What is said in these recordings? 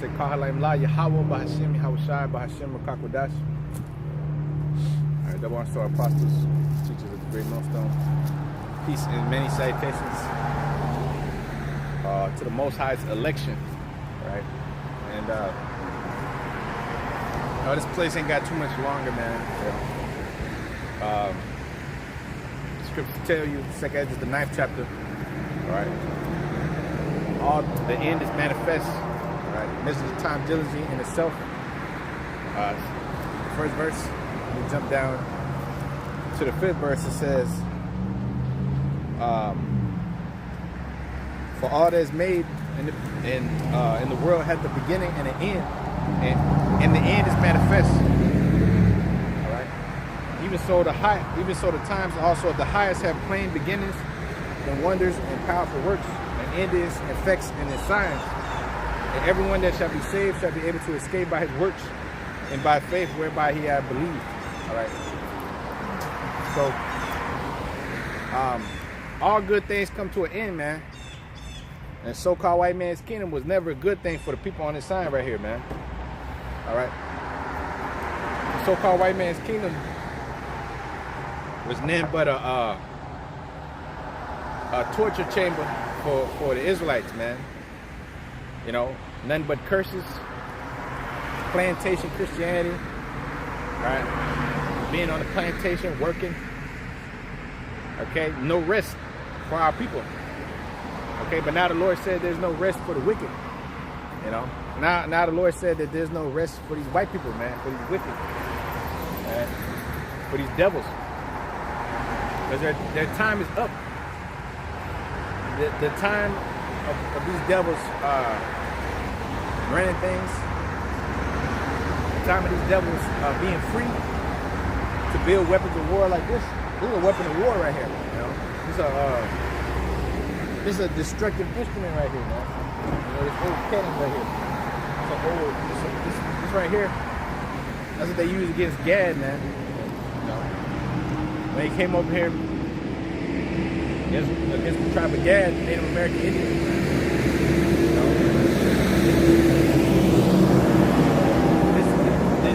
say Kahalayim La Yahweh Bahashim Yahushai Bahashim Rakakwadash. Alright, that wants to our apostles, teachers of the great millstone. Peace and many salutations to the Most High's election. Right? And this place ain't got too much longer, man. Scripture tell you, second Ezra, the 9th chapter. Alright. All the end is manifest. Right? Measure the time diligently in itself. First verse, we jump down to the 5th verse. It says, for all that is made in the world had the beginning and an end, and the end is manifest. All right. Even so the times also of the highest have plain beginnings, and wonders and powerful works, and endings, effects, and in signs. And everyone that shall be saved shall be able to escape by his works and by faith whereby he hath believed. All right. So, all good things come to an end, man. And so-called white man's kingdom was never a good thing for the people on this sign right here, man. All right. The so-called white man's kingdom was nothing but a torture chamber for the Israelites, man. You know, nothing but curses, plantation Christianity, right? Being on the plantation, working. Okay, no rest for our people. Okay, but now the Lord said there's no rest for the wicked. You know, now the Lord said that there's no rest for these white people, man, for these wicked, right? For these devils, because their time is up. The time of these devils running things, the time of these devils being free to build weapons of war like this. This is a weapon of war right here. You know, this is a destructive instrument right here, man. You know, this old cannon right here. This right here. That's what they use against Gad, man. You know, when they came over here against the tribe of Gad, Native American Indians. You know,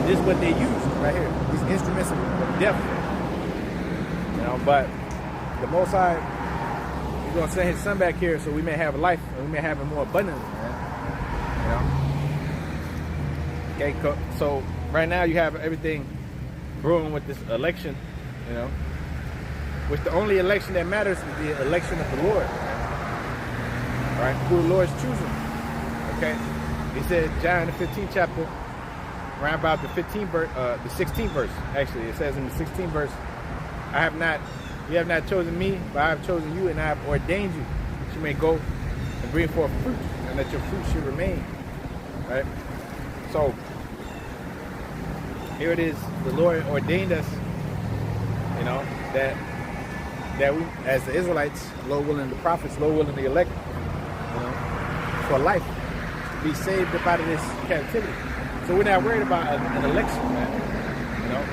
this is what they use right here. These instruments of death. You know, but the Most High, He's going to send His Son back here so we may have life and we may have it more abundantly, man. You know? Okay, so right now you have everything brewing with this election, you know, which the only election that matters is the election of the Lord. All right, who the Lord's choosing. Okay, He said, John the 15th chapter, around about the 16th verse. Actually, it says in the 16th verse, you have not chosen me, but I have chosen you, and I have ordained you that you may go and bring forth fruit, and that your fruit should remain. Right? So, here it is. The Lord ordained us, you know, that we, as the Israelites, Lord willing, the prophets, Lord willing, the elect, you know, for life, to be saved up out of this captivity. So we're not worried about an election, man. You know,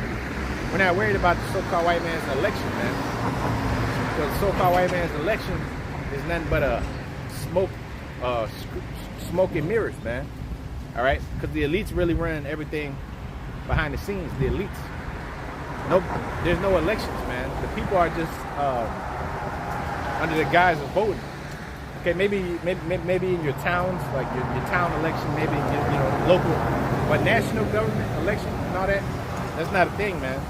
we're not worried about the so-called white man's election, man. Because the so-called white man's election is nothing but a smoke and mirrors, man. All right, because the elites really run everything behind the scenes. The elites. Nope, there's no elections, man. The people are just under the guise of voting. Okay, maybe in your towns, like your town election, maybe your local, but national government election and all that, that's not a thing, man.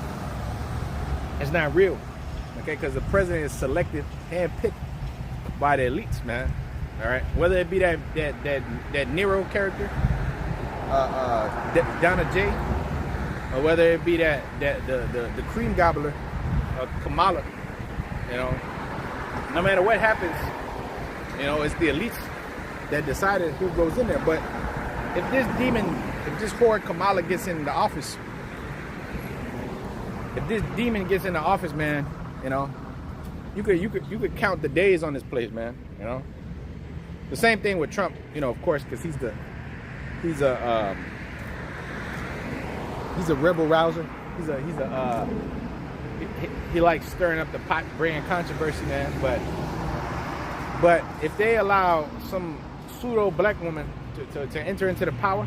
It's not real. Okay, because the president is selected, handpicked by the elites, man. All right, whether it be that Nero character, Donna J, or whether it be the cream gobbler, Kumala, you know, no matter what happens, you know, it's the elites that decided who goes in there. But if this whore Kumala gets in the office, if this demon gets in the office, man, you know, you could count the days on this place, man. You know, the same thing with Trump, you know, of course, because he's a rebel rouser. He likes stirring up the pot, bringing controversy, man. But if they allow some pseudo black woman to enter into the power.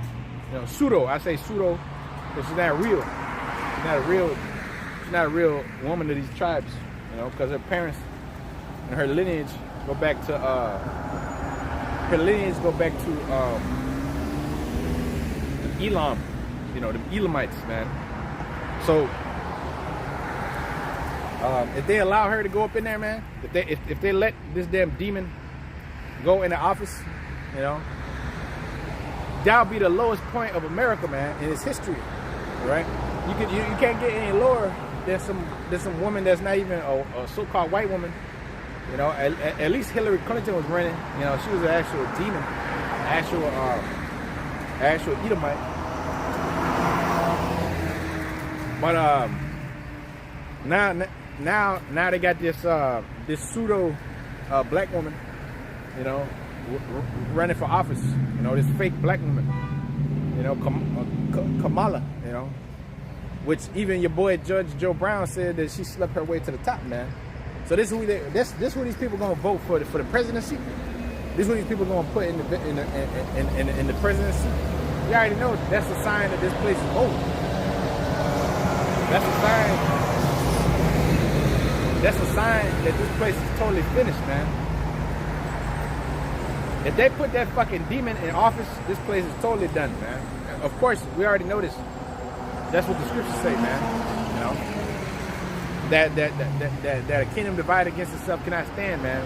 You know, pseudo. I say pseudo because she's not real. She's not a real. She's not a real woman of these tribes. You know, because her parents and her lineage go back to Elam. You know, the Elamites, man. So if they allow her to go up in there, man, if they let this damn demon go in the office, you know, that'll be the lowest point of America, man, in its history, right? You can't get any lower than some woman that's not even a so-called white woman. You know, at least Hillary Clinton was running. You know, she was an actual demon, actual Edomite. But now they got this pseudo black woman, you know, running for office. You know, this fake black woman, you know, Kumala, you know, which even your boy Judge Joe Brown said that she slept her way to the top, man. So this is who these people gonna vote for the presidency. This is who these people gonna put in the presidency. You already know that's a sign that this place is over. That's a sign that this place is totally finished, man. If they put that fucking demon in office, this place is totally done, man. Of course, we already know this. That's what the scriptures say, man. You know, that a kingdom divided against itself cannot stand, man.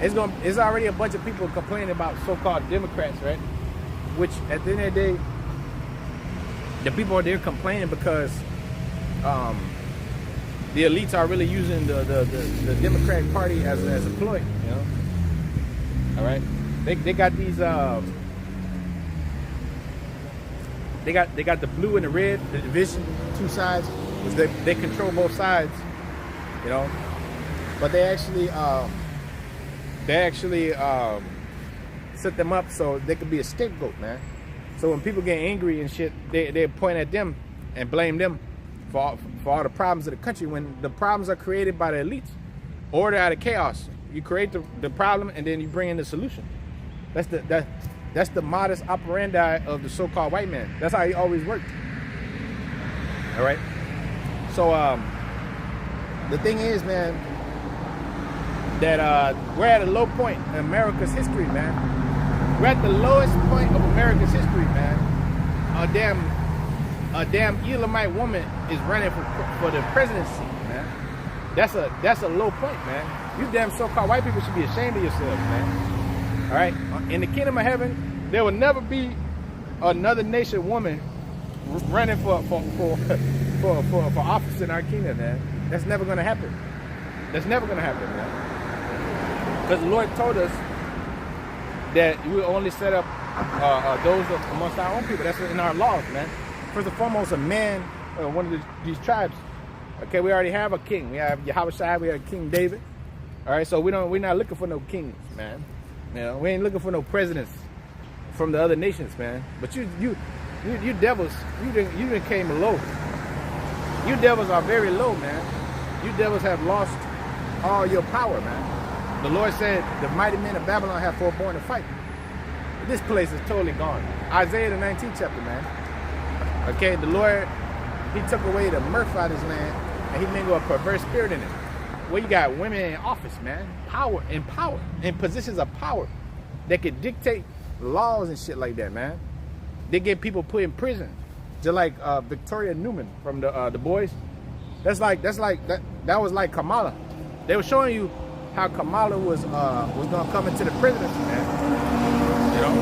It's already a bunch of people complaining about so-called Democrats, right? Which at the end of the day, the people are there complaining because the elites are really using the Democratic Party as a ploy, you know. All right, they got these they got the blue and the red, the division, two sides. They control both sides, you know. But they actually set them up so they could be a scapegoat, man. So when people get angry and shit, they point at them and blame them for all the problems of the country, when the problems are created by the elites. Order out of chaos. You create the problem and then you bring in the solution. That's the modus operandi of the so-called white man. That's how he always worked. All right. So the thing is, man, that we're at a low point in America's history, man. We're at the lowest point of America's history, man. A damn Elamite woman is running for the presidency, man. That's a low point, man. You damn so-called white people should be ashamed of yourselves, man. All right, in the kingdom of heaven, there will never be another nation woman running for office in our kingdom, man. That's never gonna happen. That's never gonna happen, man. Because the Lord told us that we will only set up those amongst our own people. That's in our laws, man. First and foremost, a man, one of these tribes. Okay, we already have a king. We have Yahweh, we have King David. All right, so we're not looking for no kings, man. You know, we ain't looking for no presidents from the other nations, man. But you devils, you didn't came low. You devils are very low, man. You devils have lost all your power, man. The Lord said the mighty men of Babylon have forborne to fight. This place is totally gone. Isaiah the 19th chapter, man. Okay, the Lord, he took away the mirth out of his land and he mingled a perverse spirit in it. Well, you got women in office, man. Power, in positions of power that could dictate laws and shit like that, man. They get people put in prison. Just like Victoria Newman from the Boys. That was like Kamala. They were showing you how Kamala was gonna come into the presidency, man. You know?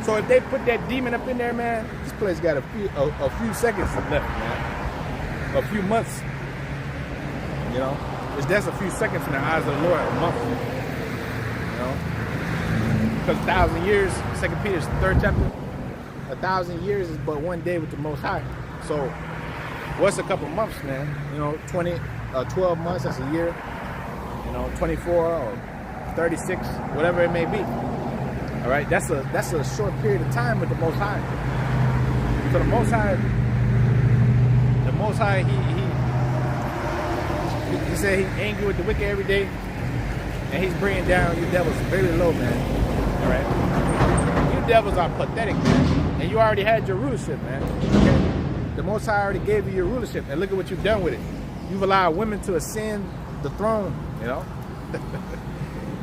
So if they put that demon up in there, man, this place got a few seconds left, man. A few months. You know? That's a few seconds in the eyes of the Lord, a month. You know? Because 1,000 years, 2 Peter's 3rd chapter, 1,000 years is but one day with the Most High. So what's a couple months, man? You know, 12 months, that's a year. You know, 24 or 36, whatever it may be. All right, that's a short period of time with the Most High. So the Most High, he said he's angry with the wicked every day, and he's bringing down you devils very low, man. All right? You devils are pathetic, man. And you already had your rulership, man. Okay? The Most High already gave you your rulership, and look at what you've done with it. You've allowed women to ascend the throne, you know?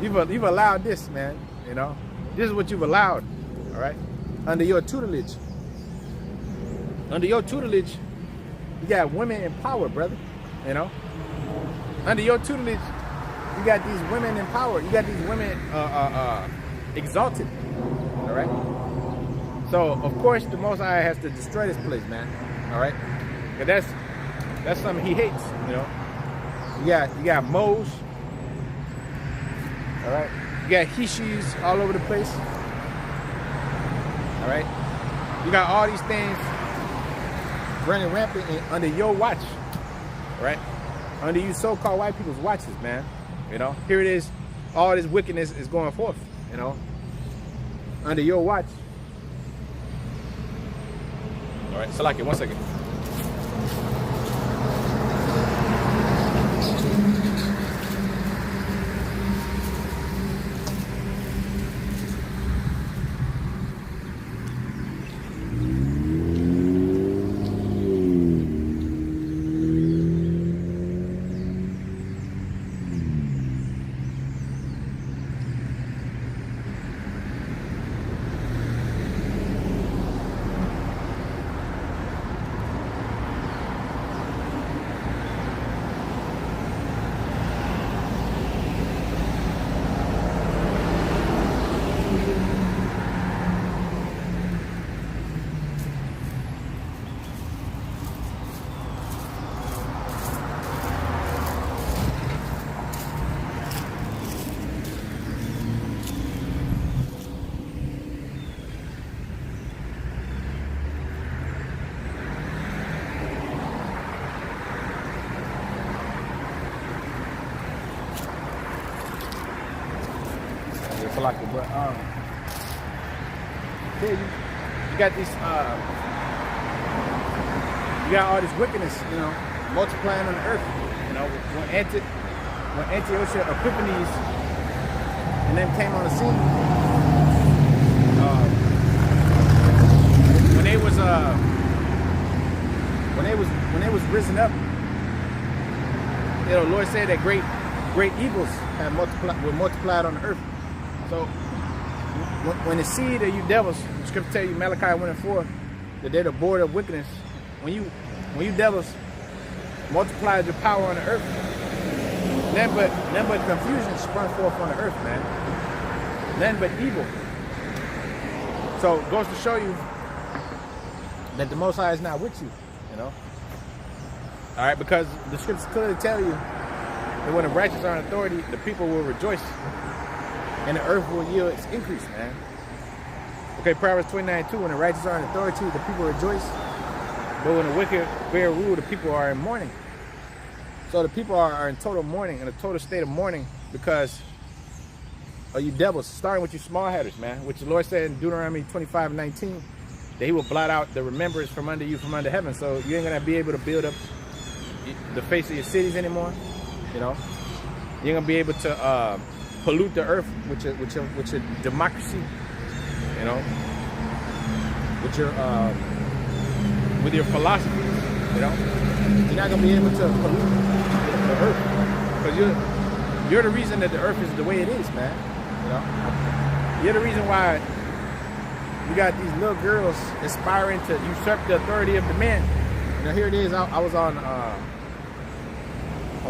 You've allowed this, man, you know? This is what you've allowed, all right? Under your tutelage. Under your tutelage, you got women in power, brother, you know? Under your tutelage, you got these women in power. You got these women exalted, all right? So, of course, the Most High has to destroy this place, man, all right? Because that's something he hates, you know? You got moles, all right? You got hishis all over the place, all right? You got all these things running rampant under your watch, right? Under you so-called white people's watches, man. You know, here it is. All this wickedness is going forth, you know, under your watch. All right, Salaki, 1 second. But yeah, you got these you got all this wickedness, you know, multiplying on the earth. You know, when Antiochus Epiphanes and them came on the scene, when they was risen up, you know, the Lord said that great evils were multiplied on the earth. So when the seed of you devils, the scripture tell you, Malachi 1:4, that they're the border of wickedness. When you devils multiplied your power on the earth, nothing but confusion sprung forth on the earth, man. Nothing but evil. So it goes to show you that the Most High is not with you, you know. All right, because the scriptures clearly tell you that when the righteous are in authority, the people will rejoice. And the earth will yield its increase, man. Okay, Proverbs 29:2, when the righteous are in authority, the people rejoice. But when the wicked bear rule, the people are in mourning. So the people are in total mourning, in a total state of mourning, because of you devils, starting with you small headers, man, which the Lord said in Deuteronomy 25:19, that he will blot out the remembrance from under you, from under heaven. So you ain't gonna be able to build up the face of your cities anymore, you know. You're gonna be able to pollute the earth with your democracy, you know, with your philosophy, you know. You're not gonna be able to pollute the earth, because you're the reason that the earth is the way it is, man. You know, you're the reason why you got these little girls aspiring to usurp the authority of the man. You know, here it is. I was on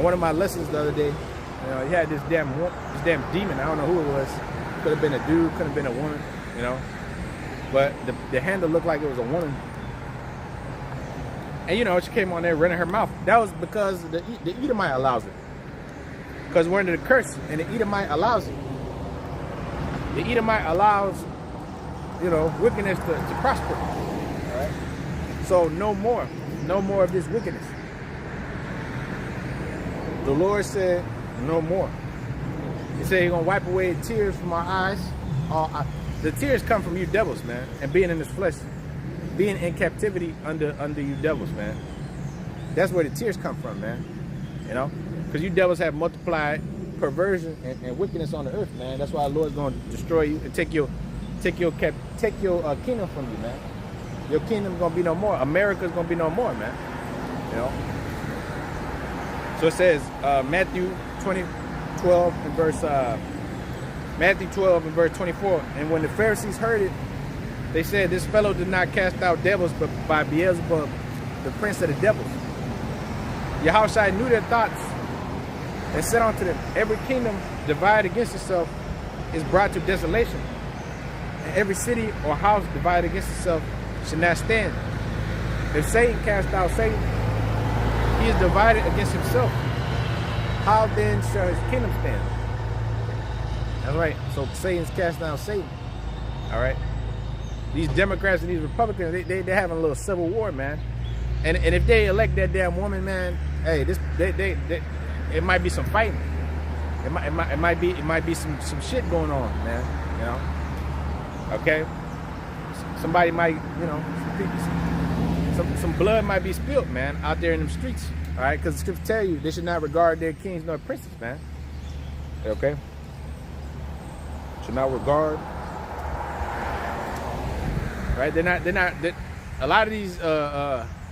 one of my lessons the other day. You know, he had this damn demon. I don't know who it was. Could have been a dude, could have been a woman, you know. But the handle looked like it was a woman. And you know, she came on there running her mouth. That was because the Edomite allows it. Because we're under the curse, and the Edomite allows it. The Edomite allows, you know, wickedness to prosper. All right? So no more of this wickedness. The Lord said, no more. He said he's gonna wipe away tears from our eyes. The tears come from you devils, man, and being in this flesh, being in captivity under you devils, man. That's where the tears come from, man. You know, because you devils have multiplied perversion and wickedness on the earth, man. That's why the Lord's going to destroy you and take your kingdom from you, man. Your kingdom's going to be no more. America's going to be no more, man. You know. So it says Matthew 12 and verse 24. And when the Pharisees heard it, they said, "This fellow did not cast out devils, but by Beelzebub, the prince of the devils." Yahushua knew their thoughts and said unto them, "Every kingdom divided against itself is brought to desolation, and every city or house divided against itself should not stand. If Satan cast out Satan, he is divided against himself. How then shall his kingdom stand?" That's right. So Satan's casting out Satan. All right. These Democrats and these Republicans, they're having a little civil war, man. And if they elect that damn woman, man, hey, it might be some fighting. It might be some shit going on, man. You know. Okay. Somebody might, you know, some blood might be spilled, man, out there in them streets. All right, because the scriptures tell you they should not regard their kings nor princes, man. Okay. Should not regard. Right? They're not. A lot of these,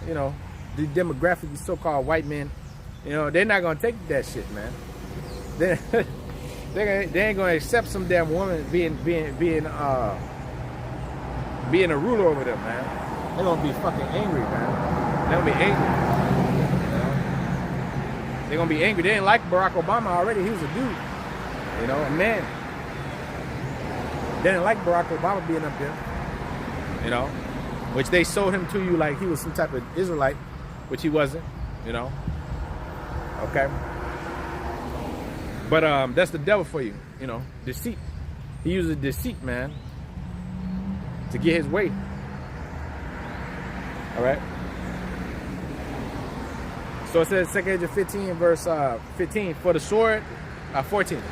you know, the demographic, these so-called white men, you know, they're not gonna take that shit, man. They ain't gonna accept some damn woman being a ruler over them, man. They're gonna be fucking angry, man. They're gonna be angry. You know? They're gonna be angry. They didn't like Barack Obama already. He was a dude, you know, a man. They didn't like Barack Obama being up there, you know, which they sold him to you like he was some type of Israelite, which he wasn't, you know. Okay. But that's the devil for you, you know, deceit. He uses deceit, man, to get his way. All right. So it says 2 Corinthians 15 verse 15, for the sword, 14.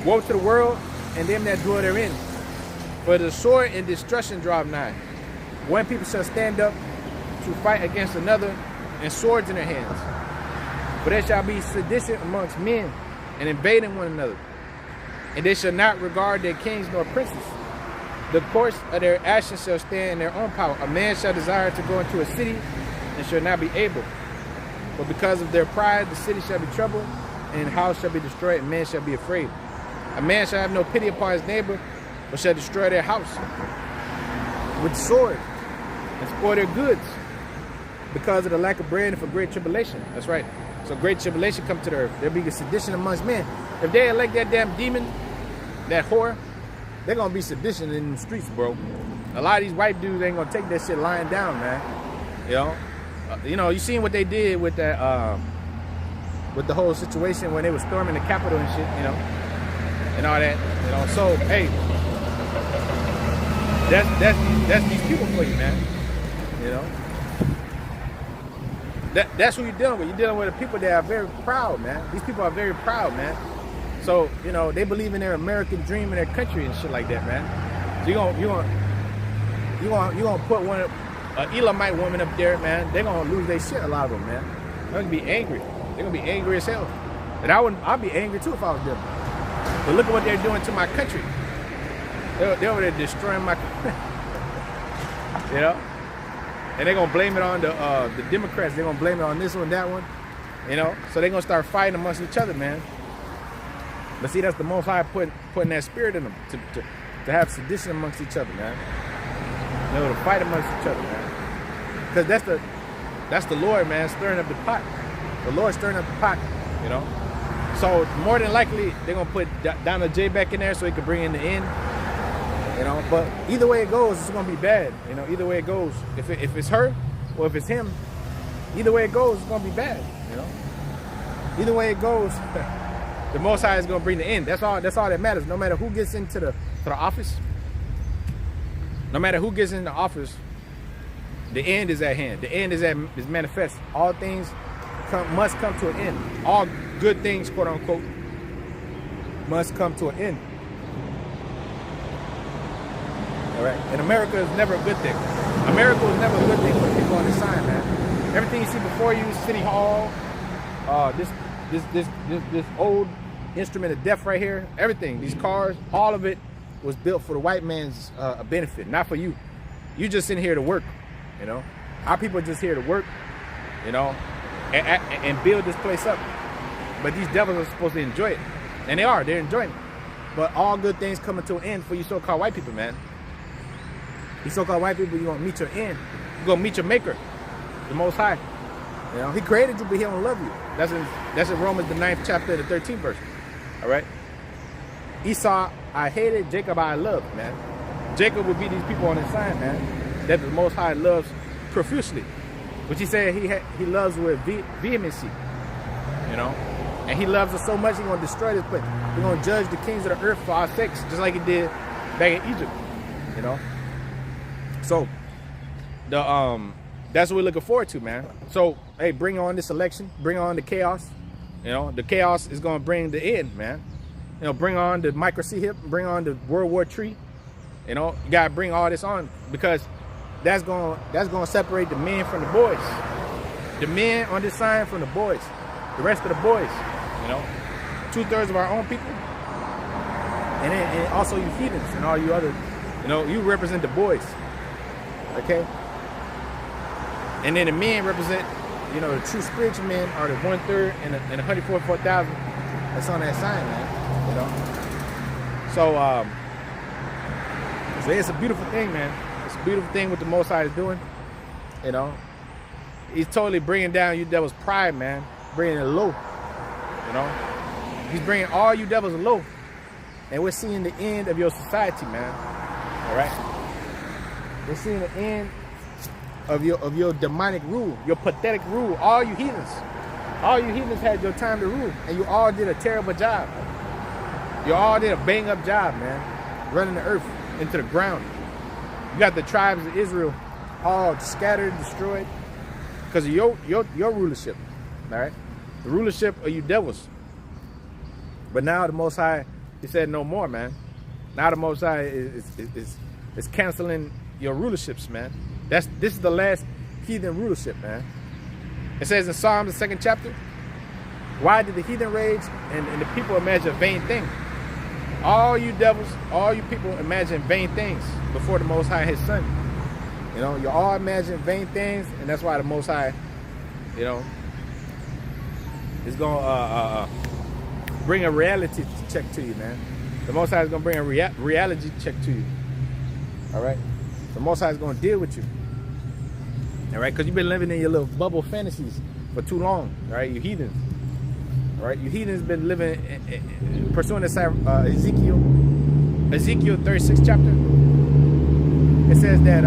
Woe to the world and them that dwell therein, for the sword and destruction draw nigh. One people shall stand up to fight against another, and swords in their hands. For there shall be sedition amongst men, and invading one another. And they shall not regard their kings nor princes. The course of their actions shall stand in their own power. A man shall desire to go into a city, and shall not be able. But because of their pride, the city shall be troubled, and the house shall be destroyed, and men shall be afraid. A man shall have no pity upon his neighbor, but shall destroy their house with the sword, and spoil their goods, because of the lack of bread and for great tribulation. That's right. So great tribulation come to the earth. There'll be a sedition amongst men. If they elect that damn demon, that whore, they're gonna be sedition in the streets, bro. A lot of these white dudes ain't gonna take that shit lying down, man. You know, you seen what they did with that, with the whole situation when they were storming the Capitol and shit, you know, and all that, you know. So hey, that's these people for you, man. You know. That's who you're dealing with. You're dealing with the people that are very proud, man. These people are very proud, man. So, you know, they believe in their American dream and their country and shit like that, man. So you're gonna put an Elamite woman up there, man. They're gonna lose their shit, a lot of them, man. They're gonna be angry. They're gonna be angry as hell. And I'd be angry too if I was them. But look at what they're doing to my country. They're over there destroying my you know? And they're gonna blame it on the Democrats. They're gonna blame it on this one, that one, you know. So they're gonna start fighting amongst each other, man. But see, that's the Most High putting that spirit in them to have sedition amongst each other, man. You know, to fight amongst each other, man. Because that's the Lord, man, stirring up the pot. The Lord stirring up the pot, you know. So more than likely they're gonna put Donald J back in there so he can bring in the end. You know, but either way it goes, it's gonna be bad. You know, either way it goes, if it's her or if it's him, either way it goes, it's gonna be bad. You know, either way it goes, the Most High is gonna bring the end. That's all that matters. No matter who gets into the office, no matter who gets into office, the end is at hand. The end is manifest. All things must come to an end. All good things, quote unquote, must come to an end. All right, and America is never a good thing. America is never a good thing for the people on this side, man. Everything you see before you, City Hall, this old instrument of death right here, everything, these cars, all of it was built for the white man's benefit, not for you. You just in here to work, you know. Our people are just here to work, you know, and build this place up. But these devils are supposed to enjoy it. And they're enjoying it. But all good things coming to an end for you so-called white people, man. You so-called white people, you're going to meet your end. You're going to meet your maker, the Most High. You know, he created you, but he don't love you. That's in Romans, the 9th chapter, the 13th verse. All right? Esau, I hated. Jacob, I loved, man. Jacob would be these people on his side, man, that the Most High loves profusely. Which he said he loves with vehemency, you know. And he loves us so much, he's going to destroy this place. He's going to judge the kings of the earth for our sakes, just like he did back in Egypt, you know. So, that's what we're looking forward to, man. So, hey, bring on this election. Bring on the chaos. You know, the chaos is going to bring the end, man. You know, bring on the micro-C hip. Bring on the World War III. You know, you got to bring all this on because that's going to separate the men from the boys. The men on this side from the boys. The rest of the boys, you know. 2/3 of our own people. And also you heathens and all you other, you know, you represent the boys. Okay? And then the men represent, you know, the true spiritual men are the 1/3 and the 144,000 that's on that sign, man. You know? So it's a beautiful thing, man. It's a beautiful thing what the Most High is doing. You know? He's totally bringing down you devils' pride, man. Bringing it low. You know? He's bringing all you devils low. And we're seeing the end of your society, man. All right? We're seeing the end of your demonic rule, your pathetic rule. All you heathens had your time to rule, and you all did a terrible job. You all did a bang-up job, man, running the earth into the ground. You got the tribes of Israel all scattered, destroyed, because of your rulership. All right, the rulership of you devils. But now the Most High, he said no more, man. Now the Most High is canceling your rulerships, man. This is the last heathen rulership, man. It says in Psalms, the 2nd chapter, why did the heathen rage and the people imagine vain things? All you devils, all you people imagine vain things before the Most High, his son. You know, you all imagine vain things, and that's why the Most High, you know, is going to bring a reality check to you, man. The Most High is going to bring a reality check to you. All right? The Most High is going to deal with you. All right? Because you've been living in your little bubble fantasies for too long. All right? You heathens. All right? You heathens been living, pursuing this Ezekiel 36th chapter. It says that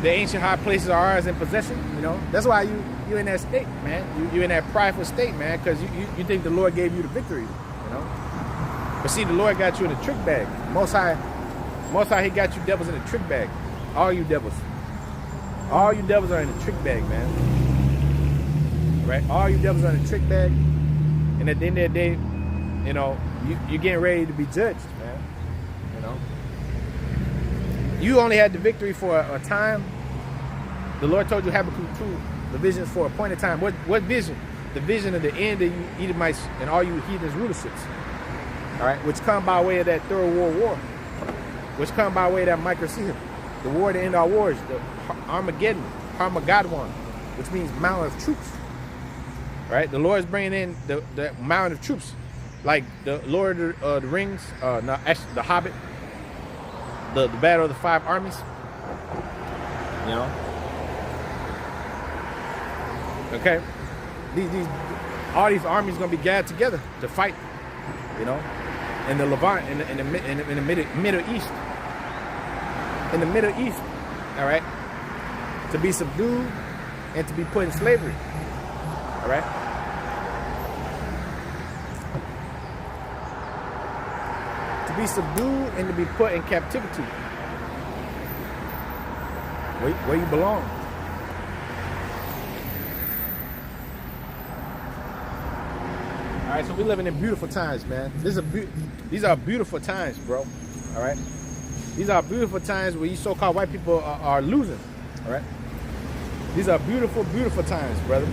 the ancient high places are ours in possession. You know, that's why you in that state, man. You in that prideful state, man, because you think the Lord gave you the victory. You know, but see, the Lord got you in a trick bag. Most High, He got you devils in a trick bag. All you devils are in a trick bag, man. Right? All you devils are in a trick bag, and at the end of the day, you know, you're getting ready to be judged, man. You know, you only had the victory for a time. The Lord told you Habakkuk 2, the visions for a appointed time. What vision? The vision of the end of you Edomites and all you heathens rulerships. All right, which come by way of that Third World War, which come by way of that micro-C, the war to end our wars, the Armageddon, which means mountain of troops. All right, the Lord is bringing in the mountain of troops, like the Lord of the Rings, the Hobbit, the Battle of the 5 Armies. You know. Okay, all these armies gonna be gathered together to fight, you know, in the Levant, in the Middle East, all right, to be subdued and to be put in slavery, all right. To be subdued and to be put in captivity, where you belong. All right, so we're living in beautiful times, man. These are beautiful times, bro. All right, these are beautiful times where you so-called white people are losing. All right, These are beautiful, beautiful times, brother.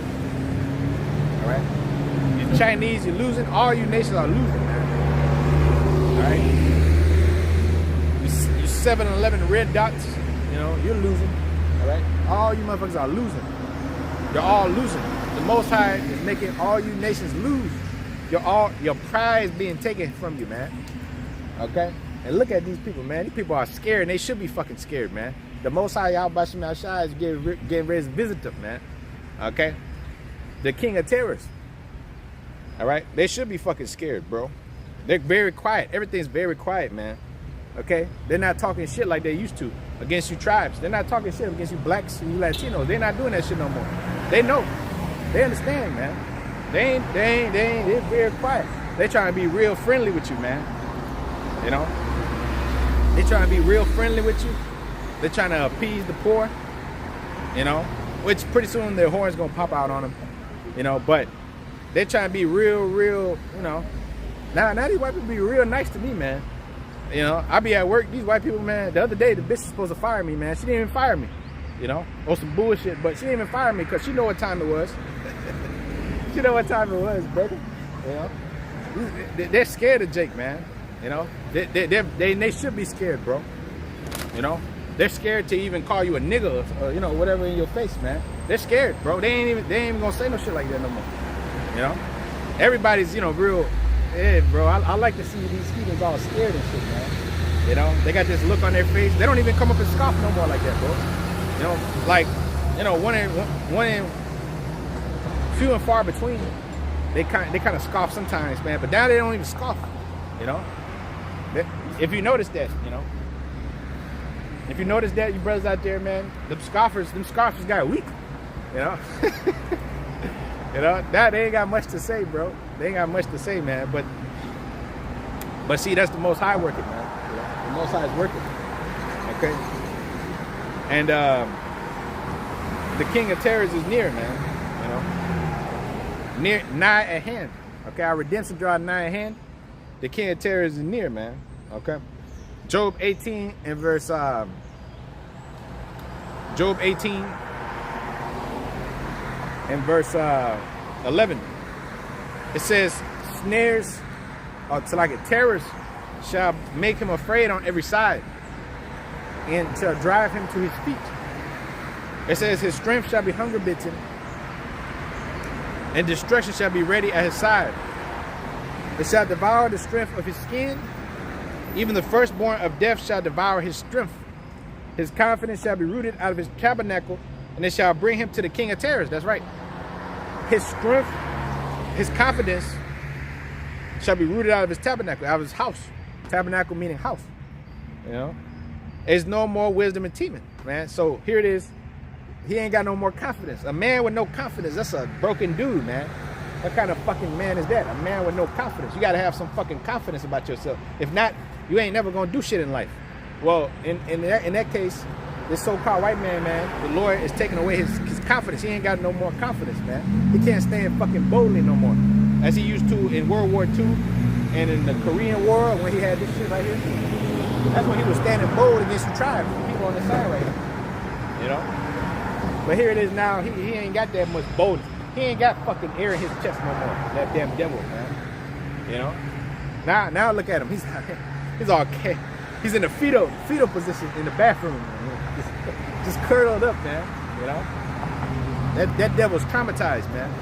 All right. You Chinese, you're losing. All you nations are losing, man. All right. You 7-Eleven red dots, you know, you're losing. All right. All you motherfuckers are losing. You're all losing. The Most High is making all you nations lose. Your pride is being taken from you, man. Okay. And look at these people, man. These people are scared, and they should be fucking scared, man. The Most High Yahweh Shai is getting ready to visit them, man. Okay? The king of terrorists. All right? They should be fucking scared, bro. They're very quiet. Everything's very quiet, man. Okay? They're not talking shit like they used to against you tribes. They're not talking shit against you blacks and you Latinos. They're not doing that shit no more. They know. They understand, man. They're very quiet. They're trying to be real friendly with you, man. You know? They're trying to be real friendly with you. They're trying to appease the poor, you know, which pretty soon their horn's gonna pop out on them, you know, but they're trying to be real, you know. Now these white people be real nice to me, man. You know, I be at work, these white people, man, the other day the bitch was supposed to fire me, man. She didn't even fire me, you know, or some bullshit, but she didn't even fire me because she know what time it was. She know what time it was, brother, you know. They're scared of Jake, man, you know. They should be scared, bro, you know. They're scared to even call you a nigga or, you know, whatever in your face, man. They're scared, bro. They ain't even gonna say no shit like that no more. You know? Everybody's, you know, real, yeah, bro. I like to see these heathens all scared and shit, man. You know? They got this look on their face. They don't even come up and scoff no more like that, bro. You know, like, you know, one in few and far between. They kind of scoff sometimes, man. But now they don't even scoff. You know? If you notice that, you know. If you notice that, you brothers out there, man, them scoffers got weak, you know. You know, now they ain't got much to say, bro. They ain't got much to say, man. But see, that's the Most High working, man. You know? The Most High is working. Okay. And the King of Terrors is near, man. You know, nigh at hand. Okay, our redemption draw nigh at hand. The King of Terrors is near, man. Okay. Job 18 and verse Job 18 and verse 11. It says, snares to like a terrorist shall make him afraid on every side, and shall drive him to his feet. It says, his strength shall be hunger bitten, and destruction shall be ready at his side. It shall devour the strength of his skin. Even the firstborn of death shall devour his strength. His confidence shall be rooted out of his tabernacle, and it shall bring him to the king of terrors. That's right. His strength, his confidence shall be rooted out of his tabernacle, out of his house. Tabernacle meaning house. You know? There's no more wisdom in Teman, man. So here it is. He ain't got no more confidence. A man with no confidence, that's a broken dude, man. What kind of fucking man is that? A man with no confidence. You got to have some fucking confidence about yourself. If not, you ain't never going to do shit in life. Well, in that case, this so-called white man, the Lord is taking away his confidence. He ain't got no more confidence, man. He can't stand fucking boldly no more. As he used to in World War II and in the Korean War when he had this shit right here. That's when he was standing bold against the tribes, the people on the side right here. You know? But here it is now, he ain't got that much boldness. He ain't got fucking air in his chest no more. That damn devil, man. You know? Now look at him. He's all he's in the fetal position in the bathroom, man. Just curled up, man. You know? That devil's traumatized, man.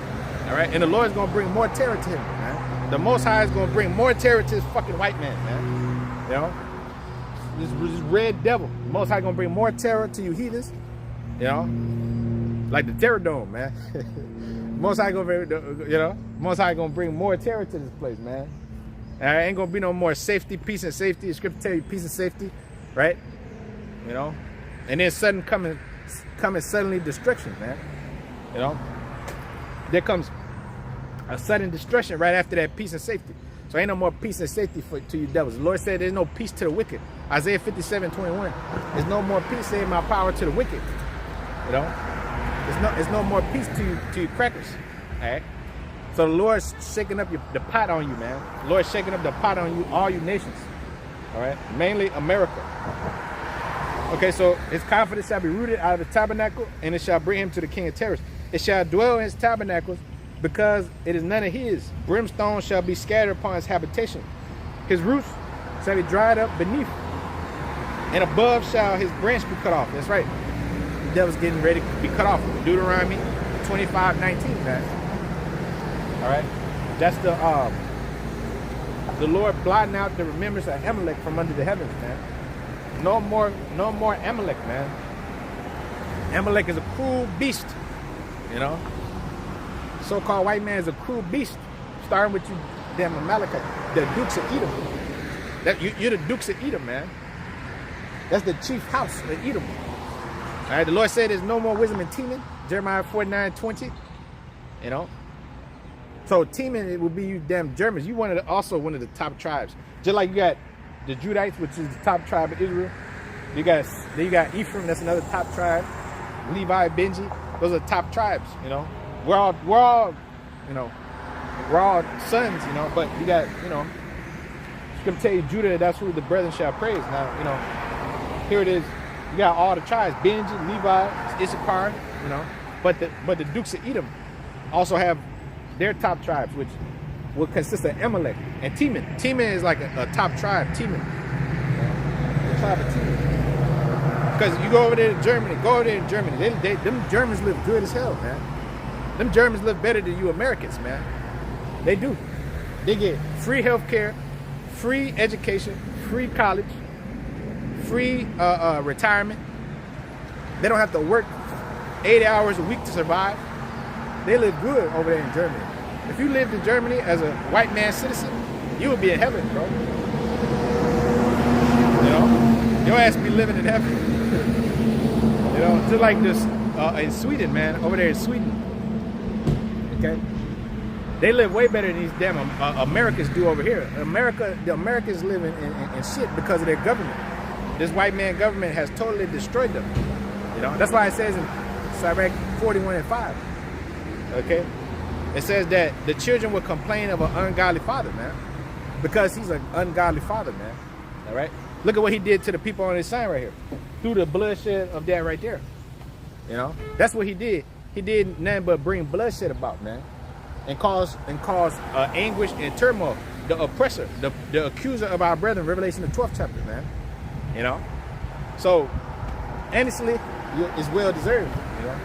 All right? And the Lord's gonna bring more terror to him, man. The Most High is gonna bring more terror to this fucking white man, man. You know? This red devil. The Most High gonna bring more terror to you heathens. You know? Like the Terror Dome, man. Most High gonna, you know, Most High gonna bring more terror to this place, man. There ain't gonna be no more safety, peace and safety. The scripture tell you peace and safety, right? You know, and then sudden coming suddenly destruction, man. You know, there comes a sudden destruction right after that peace and safety. So ain't no more peace and safety to you devils. The Lord said there's no peace to the wicked. Isaiah 57:21. There's no more peace, saying my power to the wicked. You know. There's no more peace to you crackers, all right? So the Lord's shaking up the pot on you, man. The Lord's shaking up the pot on you, all you nations, all right? Mainly America, Okay, so his confidence shall be rooted out of the tabernacle, and it shall bring him to the king of terrors. It shall dwell in his tabernacles, because it is none of his. Brimstone shall be scattered upon his habitation. His roots shall be dried up beneath, and above shall his branch be cut off. That's right. The devil's getting ready to be cut off. Deuteronomy 25:19, man. All right. That's the Lord blotting out the remembrance of Amalek from under the heavens, man. No more Amalek, man. Amalek is a cruel beast, you know. So-called white man is a cruel beast, starting with you, damn Amalekite, the Dukes of Edom. You're the Dukes of Edom, man. That's the chief house of Edom. All right, the Lord said there's no more wisdom in Teman, Jeremiah 49:20. You know. So Teman, it will be you damn Germans. You also one of the top tribes. Just like you got the Judites, which is the top tribe of Israel. You got Ephraim, that's another top tribe. Levi, Benji, those are the top tribes. You know, we're all you know, we're all sons. You know, but you got, you know, it's gonna tell you Judah, that's who the brethren shall praise. Now, you know, here it is. You got all the tribes: Benji, Levi, Issachar. You know, but the Dukes of Edom also have their top tribes, which will consist of Amalek and Teman. Teman is like a top tribe. Teman, the tribe of Teman. Because you go over there to Germany, them Germans live good as hell, man. Them Germans live better than you Americans, man. They do. They get free healthcare, free education, free college, free retirement. They don't have to work 80 hours a week to survive. They live good over there in Germany. If you lived in Germany as a white man citizen, you would be in heaven, bro. You know, your ass be living in heaven. You know, just like this in Sweden, man, over there in Sweden. Okay, they live way better than these damn Americans do over here. The Americans live in shit because of their government. This white man government has totally destroyed them. You know, that's why it says in Sirach 41:5. Okay, it says that the children will complain of an ungodly father, man, because he's an ungodly father, man. All right, look at what he did to the people on his sign right here, through the bloodshed of that right there. You know, that's what he did. He did nothing but bring bloodshed about, man, and cause anguish and turmoil. The oppressor, the accuser of our brethren, Revelation the 12th chapter, man. You know, so honestly, it's well deserved. You know.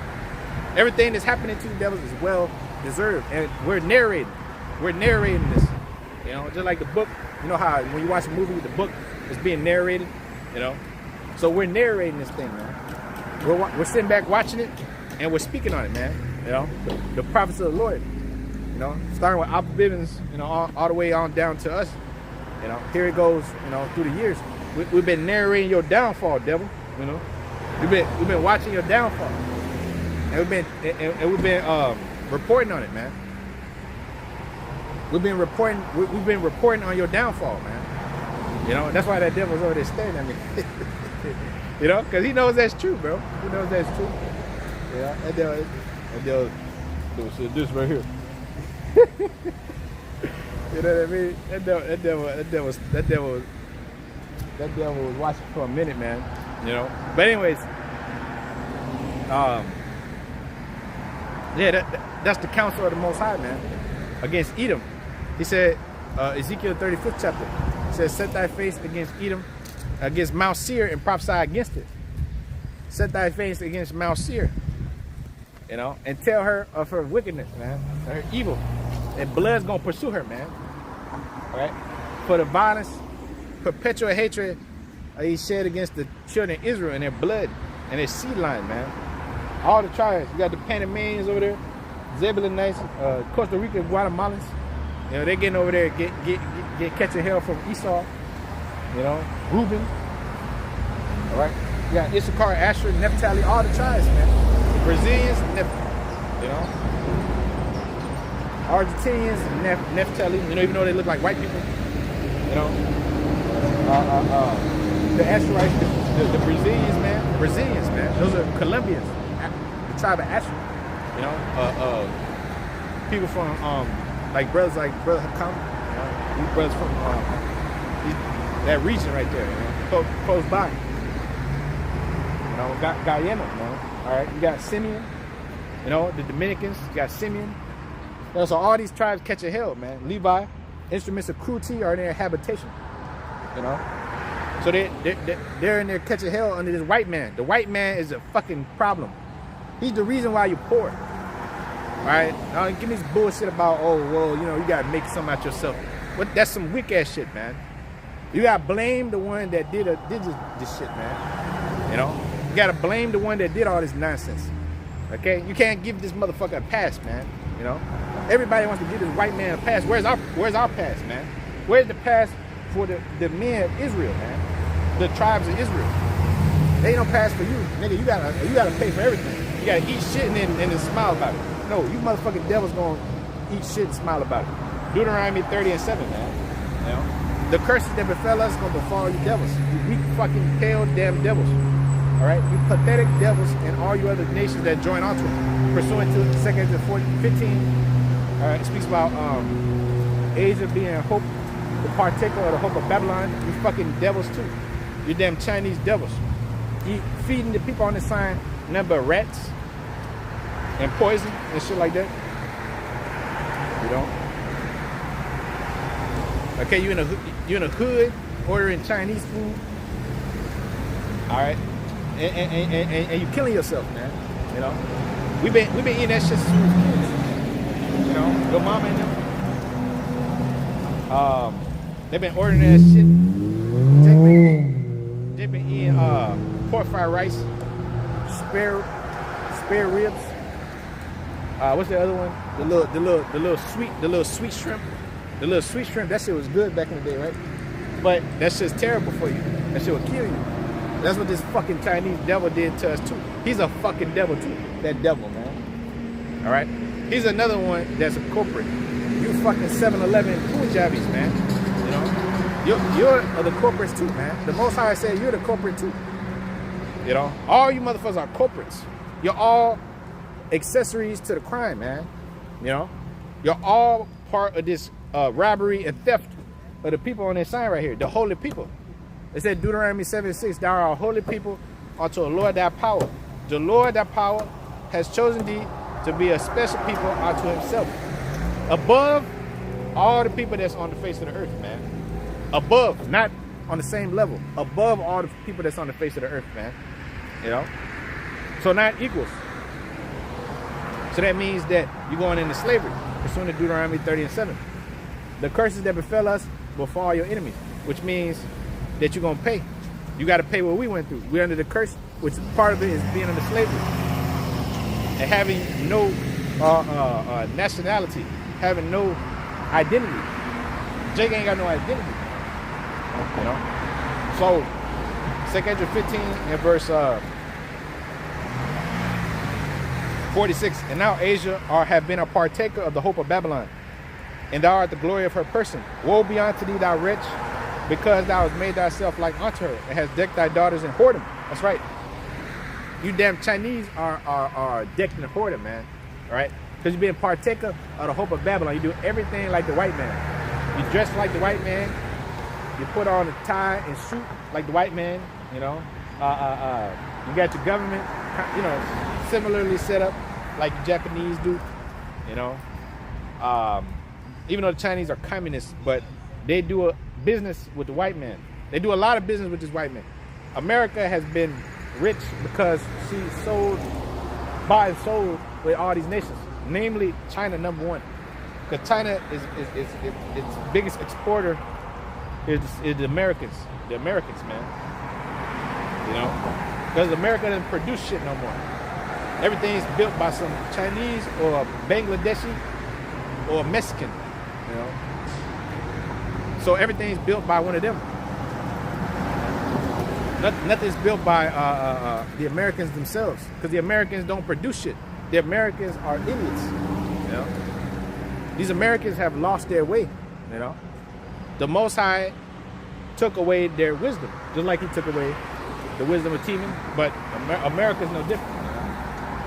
Everything that's happening to the devils is well deserved, and we're narrating this. You know, just like the book. You know how when you watch a movie, the book is being narrated. You know, so we're narrating this thing, man. We're sitting back watching it, and we're speaking on it, man. You know, the prophets of the Lord. You know, starting with Alpha Bivens, you know, all the way on down to us. You know, here it goes. You know, through the years, we've been narrating your downfall, devil. You know, we've been watching your downfall. And we've been reporting on it, man. We've been reporting on your downfall, man. You know, that's why that devil's over there staring at me. You know, because he knows that's true, bro. He knows that's true. Yeah, that devil this right here. You know what I mean? That devil was watching for a minute, man. You know. But anyways, yeah, that's the counsel of the Most High, man, against Edom. He said, Ezekiel 35th chapter, he says, set thy face against Edom, against Mount Seir, and prophesy against it. Set thy face against Mount Seir, you know, and tell her of her wickedness, man, her evil. And blood's going to pursue her, man. All right? For the violence, perpetual hatred he shed against the children of Israel and their blood and their seed line, man. All the tribes. You got the Panamanians over there, Zebulonites, Costa Rica, Guatemalans. You know, they're getting over there, get catching hell from Esau. You know, Reuben. All right. You got Issachar, Asher, Naphtali, all the tribes, man. The Brazilians, you know, Argentinians, Naphtali. You know, even though they look like white people. You know, the Asherites, the Brazilians, man. Those are Colombians. The tribe of Asher, you know, people from like brothers like Brother Hakam, you know, these brothers from that region right there, you know, close by. know, Guyana, man. All right, you got Simeon, you know, the Dominicans, you got Simeon. You know, so all these tribes catching hell, man. Levi, instruments of cruelty are in their habitation, you know. So they're in there catching hell under this white man. The white man is a fucking problem. He's the reason why you're poor. All right, now give me this bullshit about, oh, well, you know, you gotta make something out yourself. But that's some weak ass shit, man. You gotta blame the one that did this shit, man. You know, you gotta blame the one that did all this nonsense. Okay, you can't give this motherfucker a pass, man. You know, everybody wants to give this white man a pass. Where's our pass, man? Where's the pass for the men of Israel, man? The tribes of Israel. They ain't no pass for you, nigga. You gotta pay for everything. You gotta eat shit and then smile about it. No, you motherfucking devils gonna eat shit and smile about it. Deuteronomy 30:7, man. You know. The curses that befell us gonna befall you devils. You weak fucking pale damn devils. Alright? You pathetic devils and all you other nations that join onto them. Pursuant to 2 15. Alright, it speaks about Asia being hope, the partaker of the hope of Babylon. You fucking devils too. You damn Chinese devils. You feeding the people on the sign nothing but rats and poison and shit like that. You know? Okay, you in a hood ordering Chinese food. All right, and you killing yourself, man. You know, we've been eating that shit since we was kids. You know, your mama and them. They've been ordering that shit. They've been eating pork fried rice, spare ribs. What's the other one? The little sweet shrimp. The little sweet shrimp, that shit was good back in the day, right? But that shit's terrible for you. That shit will kill you. That's what this fucking Chinese devil did to us too. He's a fucking devil too. That devil, man. All right? He's another one that's a culprit. You fucking 7-Eleven Punjabis, man. You know? You're the culprits too, man. The Most High said you're the culprit too. You know? All you motherfuckers are culprits. You're all accessories to the crime, man. You know? You're all part of this robbery and theft of the people on this sign right here, the holy people. It said Deuteronomy 7:6, thou art a holy people unto the Lord thy power. The Lord thy power has chosen thee to be a special people unto himself. Above all the people that's on the face of the earth, man. Above, not on the same level. Above all the people that's on the face of the earth, man. You know? So not equals. So that means that you're going into slavery, pursuant to Deuteronomy 30:7. The curses that befell us befall your enemies, which means that you're going to pay. You got to pay what we went through. We're under the curse, which part of it is being under slavery. And having no nationality, having no identity. Jake ain't got no identity. You know? So, 2 15 and verse 46. And now Asia have been a partaker of the hope of Babylon, and thou art the glory of her person. Woe be unto thee, thou wretch, because thou hast made thyself like unto her, and hast decked thy daughters in whoredom. That's right. You damn Chinese are decked in whoredom, man. All right? Because you're being partaker of the hope of Babylon. You do everything like the white man. You dress like the white man. You put on a tie and suit like the white man, you know. You got your government, you know, similarly set up like the Japanese do, you know. Even though the Chinese are communists, but they do a business with the white man. They do a lot of business with this white man. America has been rich because she bought and sold with all these nations, namely China, number one. Because China is its biggest exporter is the Americans. The Americans, man. You know? Because America doesn't produce shit no more. Everything's built by some Chinese or Bangladeshi or Mexican, you know. So everything's built by one of them. Nothing's built by the Americans themselves, because the Americans don't produce shit. The Americans are idiots, you know. These Americans have lost their way, you know. The Most High took away their wisdom, just like he took away the wisdom of Heathen, but America's no different.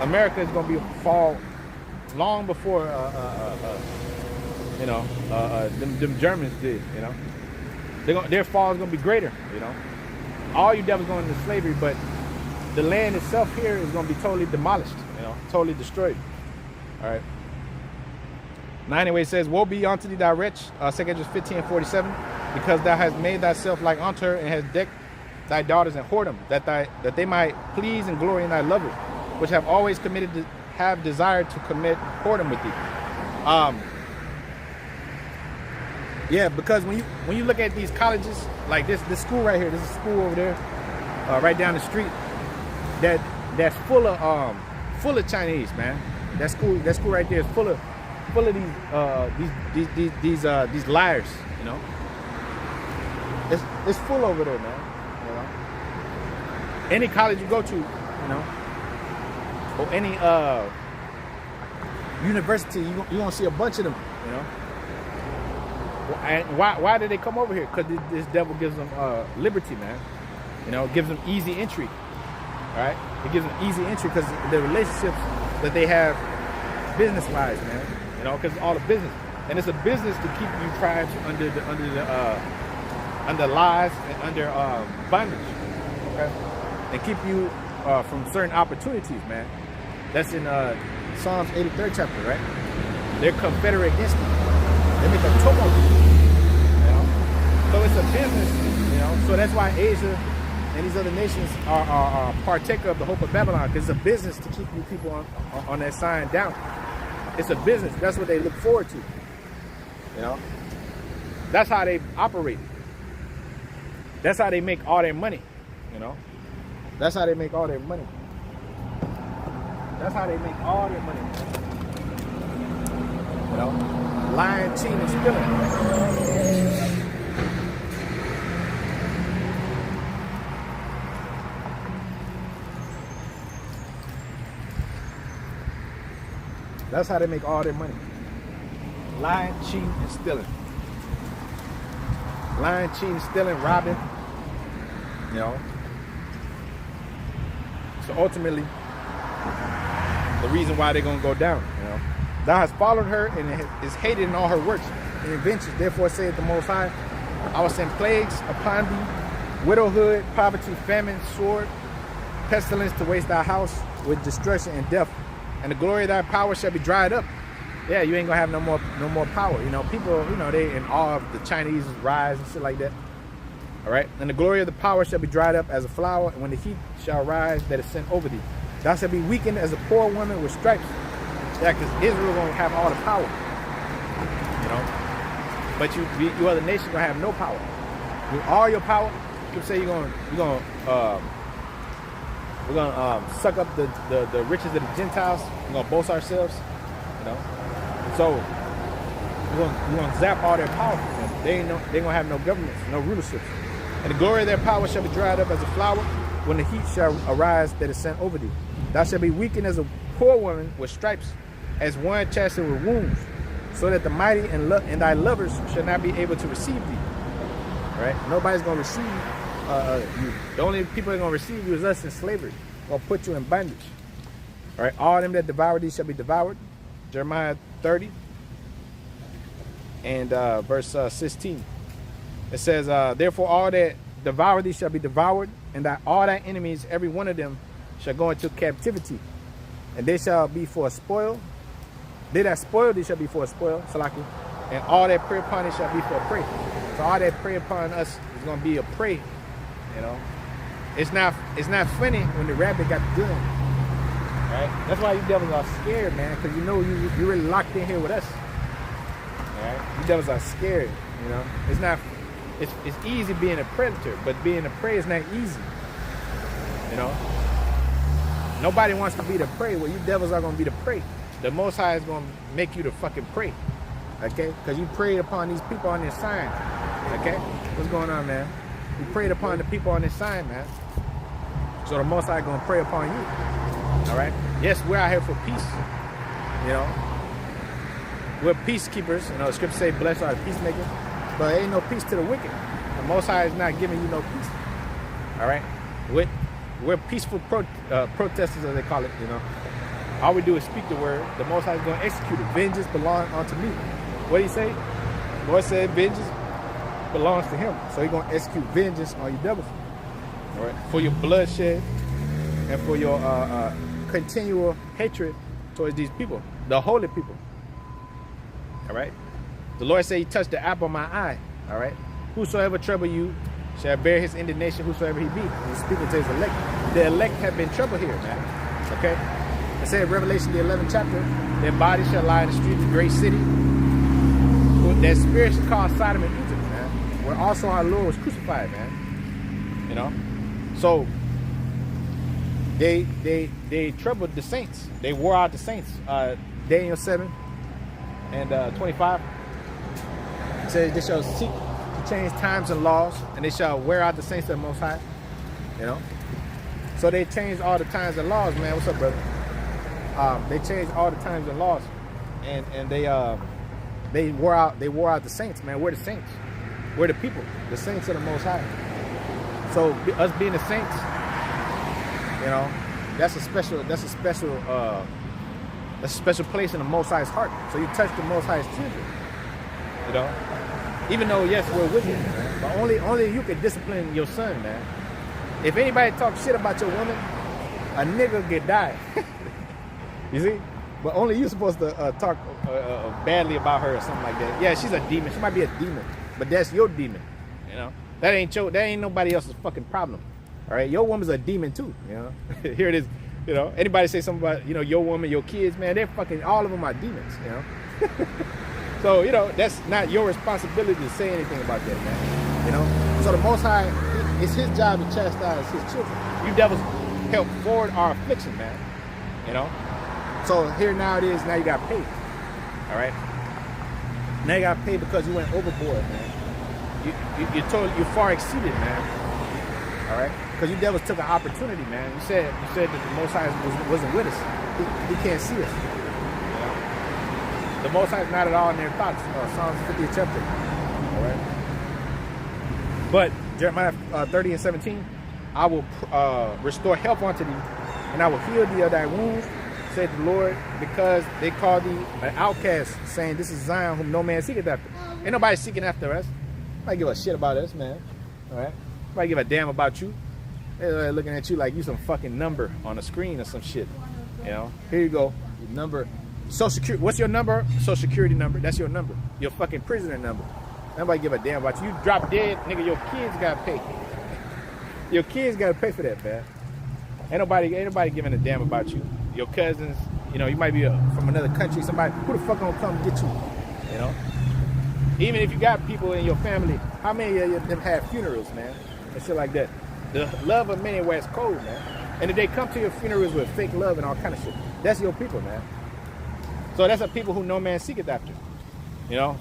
America is going to fall long before, them Germans did, you know. Their fall is going to be greater, you know. All you devils going into slavery, but the land itself here is going to be totally demolished, totally destroyed. All right. Now anyway, it says, woe be unto thee, thy wretch, 2 Kings 15:47, because thou hast made thyself like unto her, and hast decked thy daughters in whoredom, that they might please and glory in thy lovers, which have always have desired to commit whoredom with thee. Yeah, because when you look at these colleges, like this school right here, this is a school over there, right down the street, that's full of Chinese, man. That school right there is full of these liars, It's full over there, man. Any college you go to, or any university, you gonna see a bunch of them, And why did they come over here? Because this devil gives them liberty, man. It gives them easy entry. All right, it gives them easy entry because the relationships that they have, business-wise, man. Because it's all a business, and it's a business to keep you tribes under lies and under bondage, okay? And keep you from certain opportunities, man. That's in Psalms 83rd chapter, right? They're confederate against you. They make a tumult, So it's a business, So that's why Asia and these other nations are partaker of the hope of Babylon, because it's a business to keep you people on that sign down. It's a business. That's what they look forward to. That's how they operate. That's how they make all their money. That's how they make all their money. That's how they make all their money. Lying, cheating, and stealing. That's how they make all their money. Lying, cheating, and stealing. Lying, cheating, stealing, robbing. So ultimately, the reason why they're going to go down. Thou hast followed her and is hated in all her works and inventions. Therefore saith the Most High, I will send plagues upon thee, widowhood, poverty, famine, sword, pestilence to waste thy house with destruction and death. And the glory of thy power shall be dried up. Yeah, you ain't gonna have no more power. People, they in awe of the Chinese rise and shit like that. All right. And the glory of the power shall be dried up as a flower, and when the heat shall rise that is sent over thee. Thou shalt be weakened as a poor woman with stripes. Yeah, because Israel gonna have all the power. But you other nations gonna have no power. With all your power, you can say we're gonna suck up the riches of the Gentiles. We're gonna boast ourselves, So we're gonna zap all their power. They gonna have no governments, no rulerships. And the glory of their power shall be dried up as a flower when the heat shall arise that is sent over thee. Thou shalt be weakened as a poor woman with stripes, as one chastened with wounds, so that the mighty and thy lovers shall not be able to receive thee. Right? Nobody's gonna receive you. The only people that are gonna receive you is us in slavery. Gonna put you in bondage. All right. All them that devour thee shall be devoured. Jeremiah 30 and verse 16. It says, therefore all that devour thee shall be devoured, and all thy enemies, every one of them, shall go into captivity, and they shall be for a spoil. They that spoil thee shall be for a spoil, Salaki, and all that prey upon thee shall be for a prey. So all that prey upon us is gonna be a prey. It's not funny when the rabbit got the gun. Right? That's why you devils are scared, man, because you're really locked in here with us. Right? You devils are scared. It's easy being a predator, but being a prey is not easy. Nobody wants to be the prey. Well, you devils are gonna be the prey. The Most High is gonna make you the fucking prey. Okay? Because you preyed upon these people on this sign. Okay? What's going on, man? You preyed upon the people on this sign, man. So the Most High gonna prey upon you. All right. Yes, we're out here for peace. We're peacekeepers. The scriptures say, "Blessed are the peacemakers," but there ain't no peace to the wicked. The Most High is not giving you no peace. All right. We're peaceful protesters, as they call it. All we do is speak the word. The Most High is gonna execute it. Vengeance belongs unto me. What did he say? The Lord said, "Vengeance belongs to him." So he's gonna execute vengeance on you devils. All right. For your bloodshed, and for your continual hatred towards these people, the holy people. All right. The Lord said He touched the apple of my eye. All right. Whosoever trouble you shall bear His indignation, whosoever he be. He's speaking to His elect. The elect have been troubled here, man. Okay. It said in Revelation the 11th chapter, their bodies shall lie in the streets of the great city. Their spirits shall call Sodom and Egypt, man. Where also our Lord was crucified, man. You know. So they troubled the saints. They wore out the saints. Daniel 7 and 25 says they shall seek to change times and laws, and they shall wear out the saints of the Most High. You know, so they changed all the times and laws, man. What's up, brother? They changed all the times and laws, and they wore out the saints, man. We're the saints. We're the people, the saints of the Most High. So us being the saints, you know, that's a special place in the Most High's heart. So you touch the Most High's children, you know. Even though, yes, we're wicked, man, but only you can discipline your son, man. If anybody talks shit about your woman, a nigga get died. You see? But only you supposed to talk badly about her or something like that. Yeah, she's a demon. She might be a demon, but that's your demon. You know, that ain't nobody else's fucking problem. All right, your woman's a demon too. You know, here it is. You know, anybody say something about your woman, your kids, man, they're fucking all of them are demons. You know. So, that's not your responsibility to say anything about that, man. You know? So the Most High, it's His job to chastise His children. You devils help forward our affliction, man. You know? So here now it is, now you got paid. All right? Now you got paid because you went overboard, man. You far exceeded, man. All right? Because you devils took an opportunity, man. You said that the Most High wasn't with us. He can't see us. The Most High is not at all in their thoughts. Psalms 50th chapter. All right. But Jeremiah 30 and 17, I will restore health unto thee, and I will heal thee of thy wounds, said the Lord, because they call thee an outcast, saying, this is Zion, whom no man seeketh after. Ain't nobody seeking after us. Nobody give a shit about us, man. All right. Nobody give a damn about you. They're looking at you like you some fucking number on a screen or some shit. You know. Here you go. Your number. Social Security. What's your number? Social Security number. That's your number. Your fucking prisoner number. Nobody give a damn about you. You drop dead, nigga. Your kids gotta pay. Your kids gotta pay for that, man. Ain't nobody giving a damn about you. Your cousins. You might be from another country. Somebody. Who the fuck gonna come get you? You know. Even if you got people in your family, how many of them have funerals, man? And shit like that. The love of many wears cold, man. And if they come to your funerals with fake love and all kind of shit, that's your people, man. So that's the people who no man seeketh after.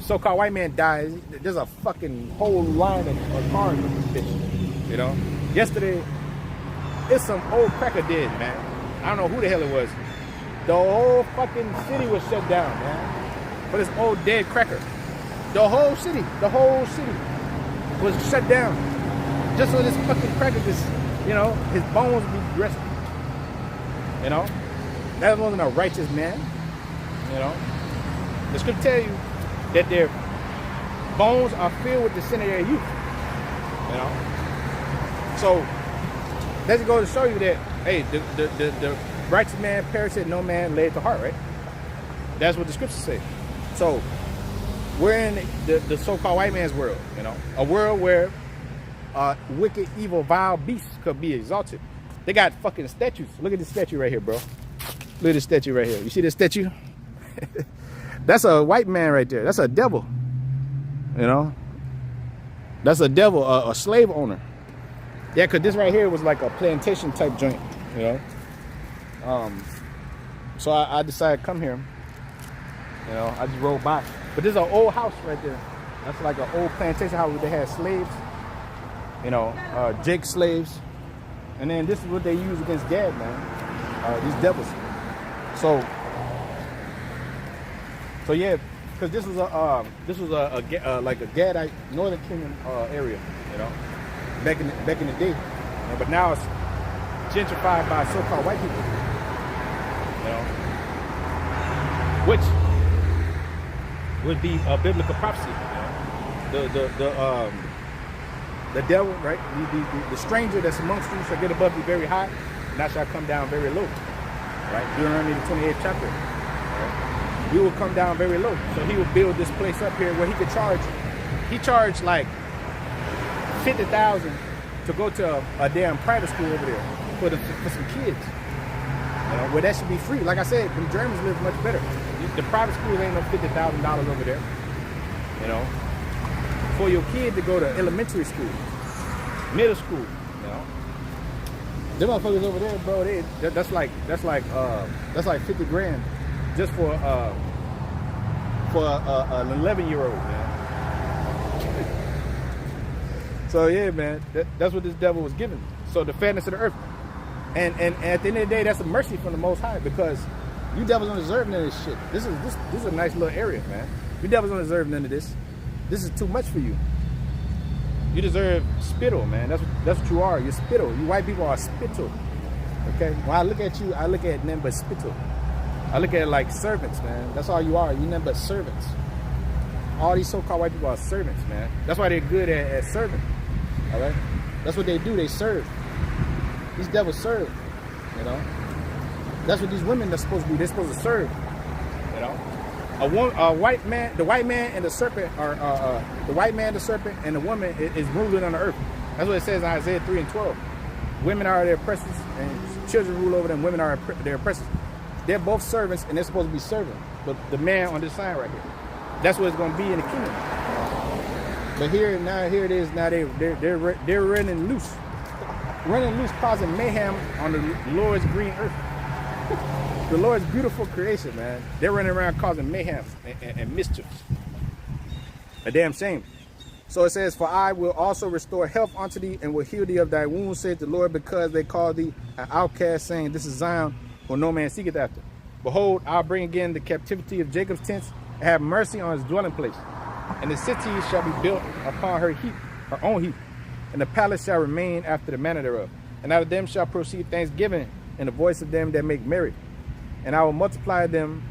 So-called white man dies. There's a fucking whole line of cars with this bitch. Yesterday, it's some old cracker dead, man. I don't know who the hell it was. The whole fucking city was shut down, man. For this old dead cracker. The whole city was shut down. Just so this fucking cracker his bones be rested. That wasn't a righteous man. The scripture tell you that their bones are filled with the sin of their youth. So that's go to show you that, hey, the righteous man perisheth, no man laid to heart, right? That's what the scriptures say. So we're in the so-called white man's world, a world where wicked, evil, vile beasts could be exalted. They got fucking statues. Look at this statue right here, bro. Look at this statue right here. You see this statue? That's a white man right there. That's a devil. That's a devil, a slave owner. Yeah, because this right here was like a plantation type joint, So I decided to come here. I just rode by. But there's an old house right there. That's like an old plantation house where they had slaves. Jake slaves. And then this is what they use against Gad, man. These devils. So yeah, because this was a like a Gadite Northern Kingdom area, back in the day. But now it's gentrified by so-called white people, which would be a biblical prophecy. The devil, right? The stranger that's amongst you shall get above you very high. and I shall come down very low. Right? Deuteronomy the 28th chapter. Right? We will come down very low. So he will build this place up here where he could charge. He charged like $50,000 to go to a damn private school over there for some kids. You know, where that should be free. Like I said, the Germans live much better. The private schools ain't no $50,000 over there. You know, for your kid to go to elementary school, middle school. You know, them motherfuckers over there, bro. That's like 50 grand just for an 11-year-old, man. So yeah, man, that's what this devil was given. So the fatness of the earth, and at the end of the day, that's a mercy from the Most High, because you devils don't deserve none of this shit. This is a nice little area, man. You devils don't deserve none of this. This is too much for you. You deserve spittle, man. That's what you are. You're spittle. You white people are spittle. Okay? When I look at you, I look at nothing but spittle. I look at it like servants, man. That's all you are. You're nothing but servants. All these so-called white people are servants, man. That's why they're good at serving. All right? That's what they do. They serve. These devils serve. You know? That's what these women are supposed to do. They're supposed to serve. You know? The white man and the serpent are the white man, the serpent, and the woman is ruling on the earth. That's what it says in Isaiah 3:12. Women are their oppressors, and children rule over them. Women are their oppressors. They're both servants, and they're supposed to be serving. But the man on this side right here, that's what it's going to be in the kingdom. But here it is. Now they're running loose, causing mayhem on the Lord's green earth. The Lord's beautiful creation, man. They're running around causing mayhem and mischief. A damn shame. So it says, for I will also restore health unto thee and will heal thee of thy wounds, said the Lord, because they call thee an outcast, saying, this is Zion, where no man seeketh after. Behold, I'll bring again the captivity of Jacob's tents, and have mercy on his dwelling place. And the city shall be built upon her own heap, and the palace shall remain after the manner thereof. And out of them shall proceed thanksgiving, and the voice of them that make merry. And I will multiply them,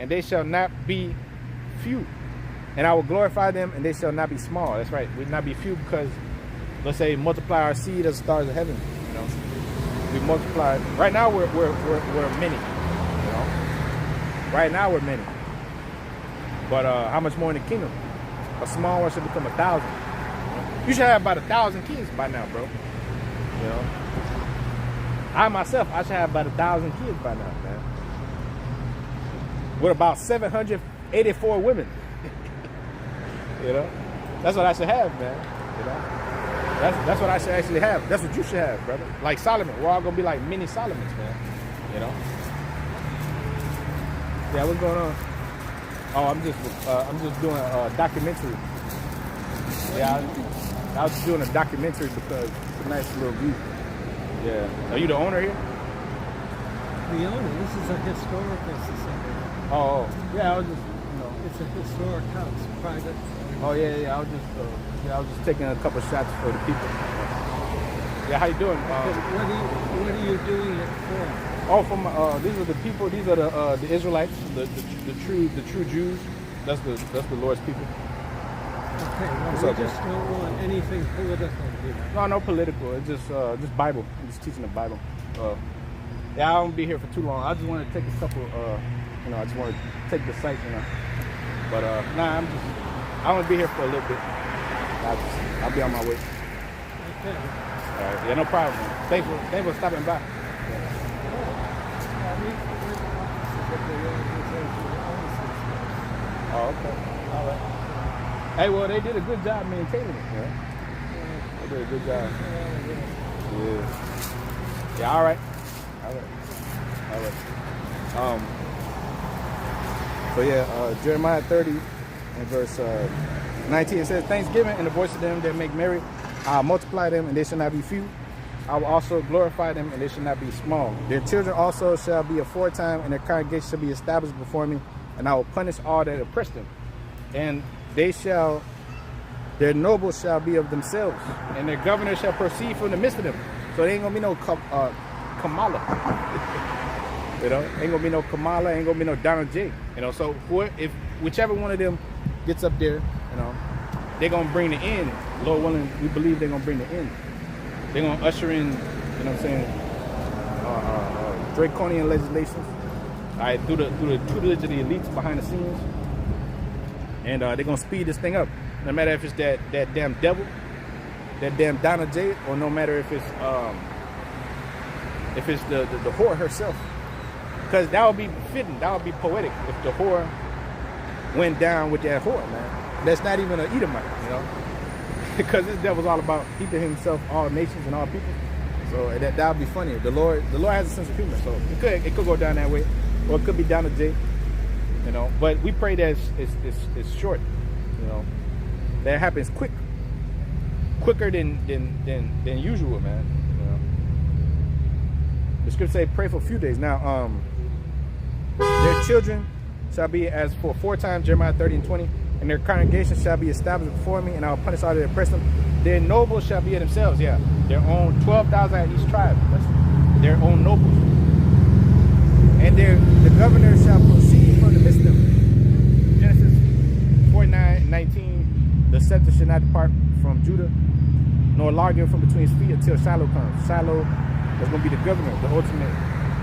and they shall not be few. And I will glorify them, and they shall not be small. That's right. We will not be few, because, let's say, multiply our seed as the stars of heaven. You know, we multiply. Right now we're many. You know, right now we're many. But how much more in the kingdom? A small one should become 1,000. You should have about 1,000 kids by now, bro. You know, I myself, I should have about 1,000 kids by now, man. With about 784 women. You know, that's what I should have, man. You know, that's what I should actually have. That's what you should have, brother. Like Solomon, we're all gonna be like mini Solomons, man. You know. Yeah, what's going on? Oh, I'm just doing a documentary. Yeah, I was doing a documentary because it's a nice little view. Yeah. Are you the owner here? The owner. This is a historical society. Oh, yeah. I was just, it's a historic house, private. Oh yeah. I was just taking a couple shots for the people. Yeah, how you doing? What are you doing it for? Oh, these are the people. These are the Israelites, the true Jews. That's the Lord's people. Okay, well, we just don't want anything political here. No political. It's just Bible. I'm just teaching the Bible. Yeah, I won't be here for too long. I just want to take a couple. I just want to take the site. But nah, I want to be here for a little bit. I'll be on my way. Okay. All right. Yeah, no problem, man. Thanks for stopping by. Oh, okay. All right. Hey, well, they did a good job maintaining it, man. They did a good job. Yeah. Yeah, all right. So yeah, Jeremiah 30 and verse 19, it says, Thanksgiving in the voice of them that make merry, I'll multiply them, and they shall not be few. I will also glorify them, and they shall not be small. Their children also shall be aforetime, and their congregation shall be established before me, and I will punish all that oppress them. And their nobles shall be of themselves, and their governors shall proceed from the midst of them. So there ain't gonna be no Kumala. Ain't gonna be no Kumala, ain't gonna be no Donald J. So if whichever one of them gets up there, they're gonna bring the end. Lord willing, we believe they're gonna bring the end. They're gonna usher in, draconian legislations. All right, through the tutelage of the elites behind the scenes, and they're gonna speed this thing up. No matter if it's that damn devil, that damn Donna J, or no matter if it's the whore herself, because that would be fitting, that would be poetic if the whore went down with that whore, man. That's not even an Edomite, you know, because this devil's all about keeping himself all nations and all people. So that would be funny. The Lord has a sense of humor, so it could go down that way, or it could be Donna J, you know. But we pray that it's short, you know. That happens quicker than usual, man. You know? The scripture say, "Pray for a few days." Now, their children shall be as for aforetime, Jeremiah 30:20, and their congregation shall be established before me, and I will punish all that oppress them. Their nobles shall be of themselves, yeah, their own 12,000 at each tribe. That's their own nobles, and the governor shall proceed from the midst of them. Genesis 49:19. The scepter should not depart from Judah, nor lawgiver from between his feet until Shiloh comes. Shiloh is going to be the governor, the ultimate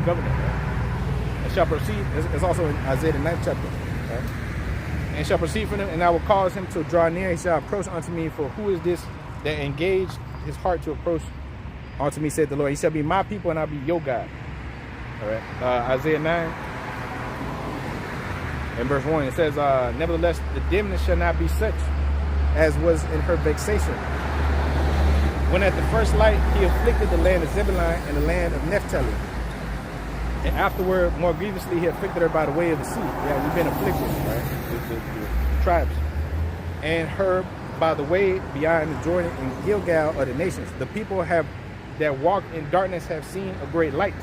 governor. Right? And shall proceed, it's also in Isaiah the 9th chapter. Right? And shall proceed from him, and I will cause him to draw near. He shall approach unto me, for who is this that engaged his heart to approach unto me, said the Lord. He shall be my people, and I'll be your God. All right. Isaiah 9 and verse 1, it says, nevertheless, the dimness shall not be such as was in her vexation. When at the first light he afflicted the land of Zebulun and the land of Naphtali. And afterward, more grievously, he afflicted her by the way of the sea. Yeah, we've been afflicted, right? The tribes. And her by the way beyond the Jordan and Gilgal of the nations. The people that walk in darkness have seen a great light.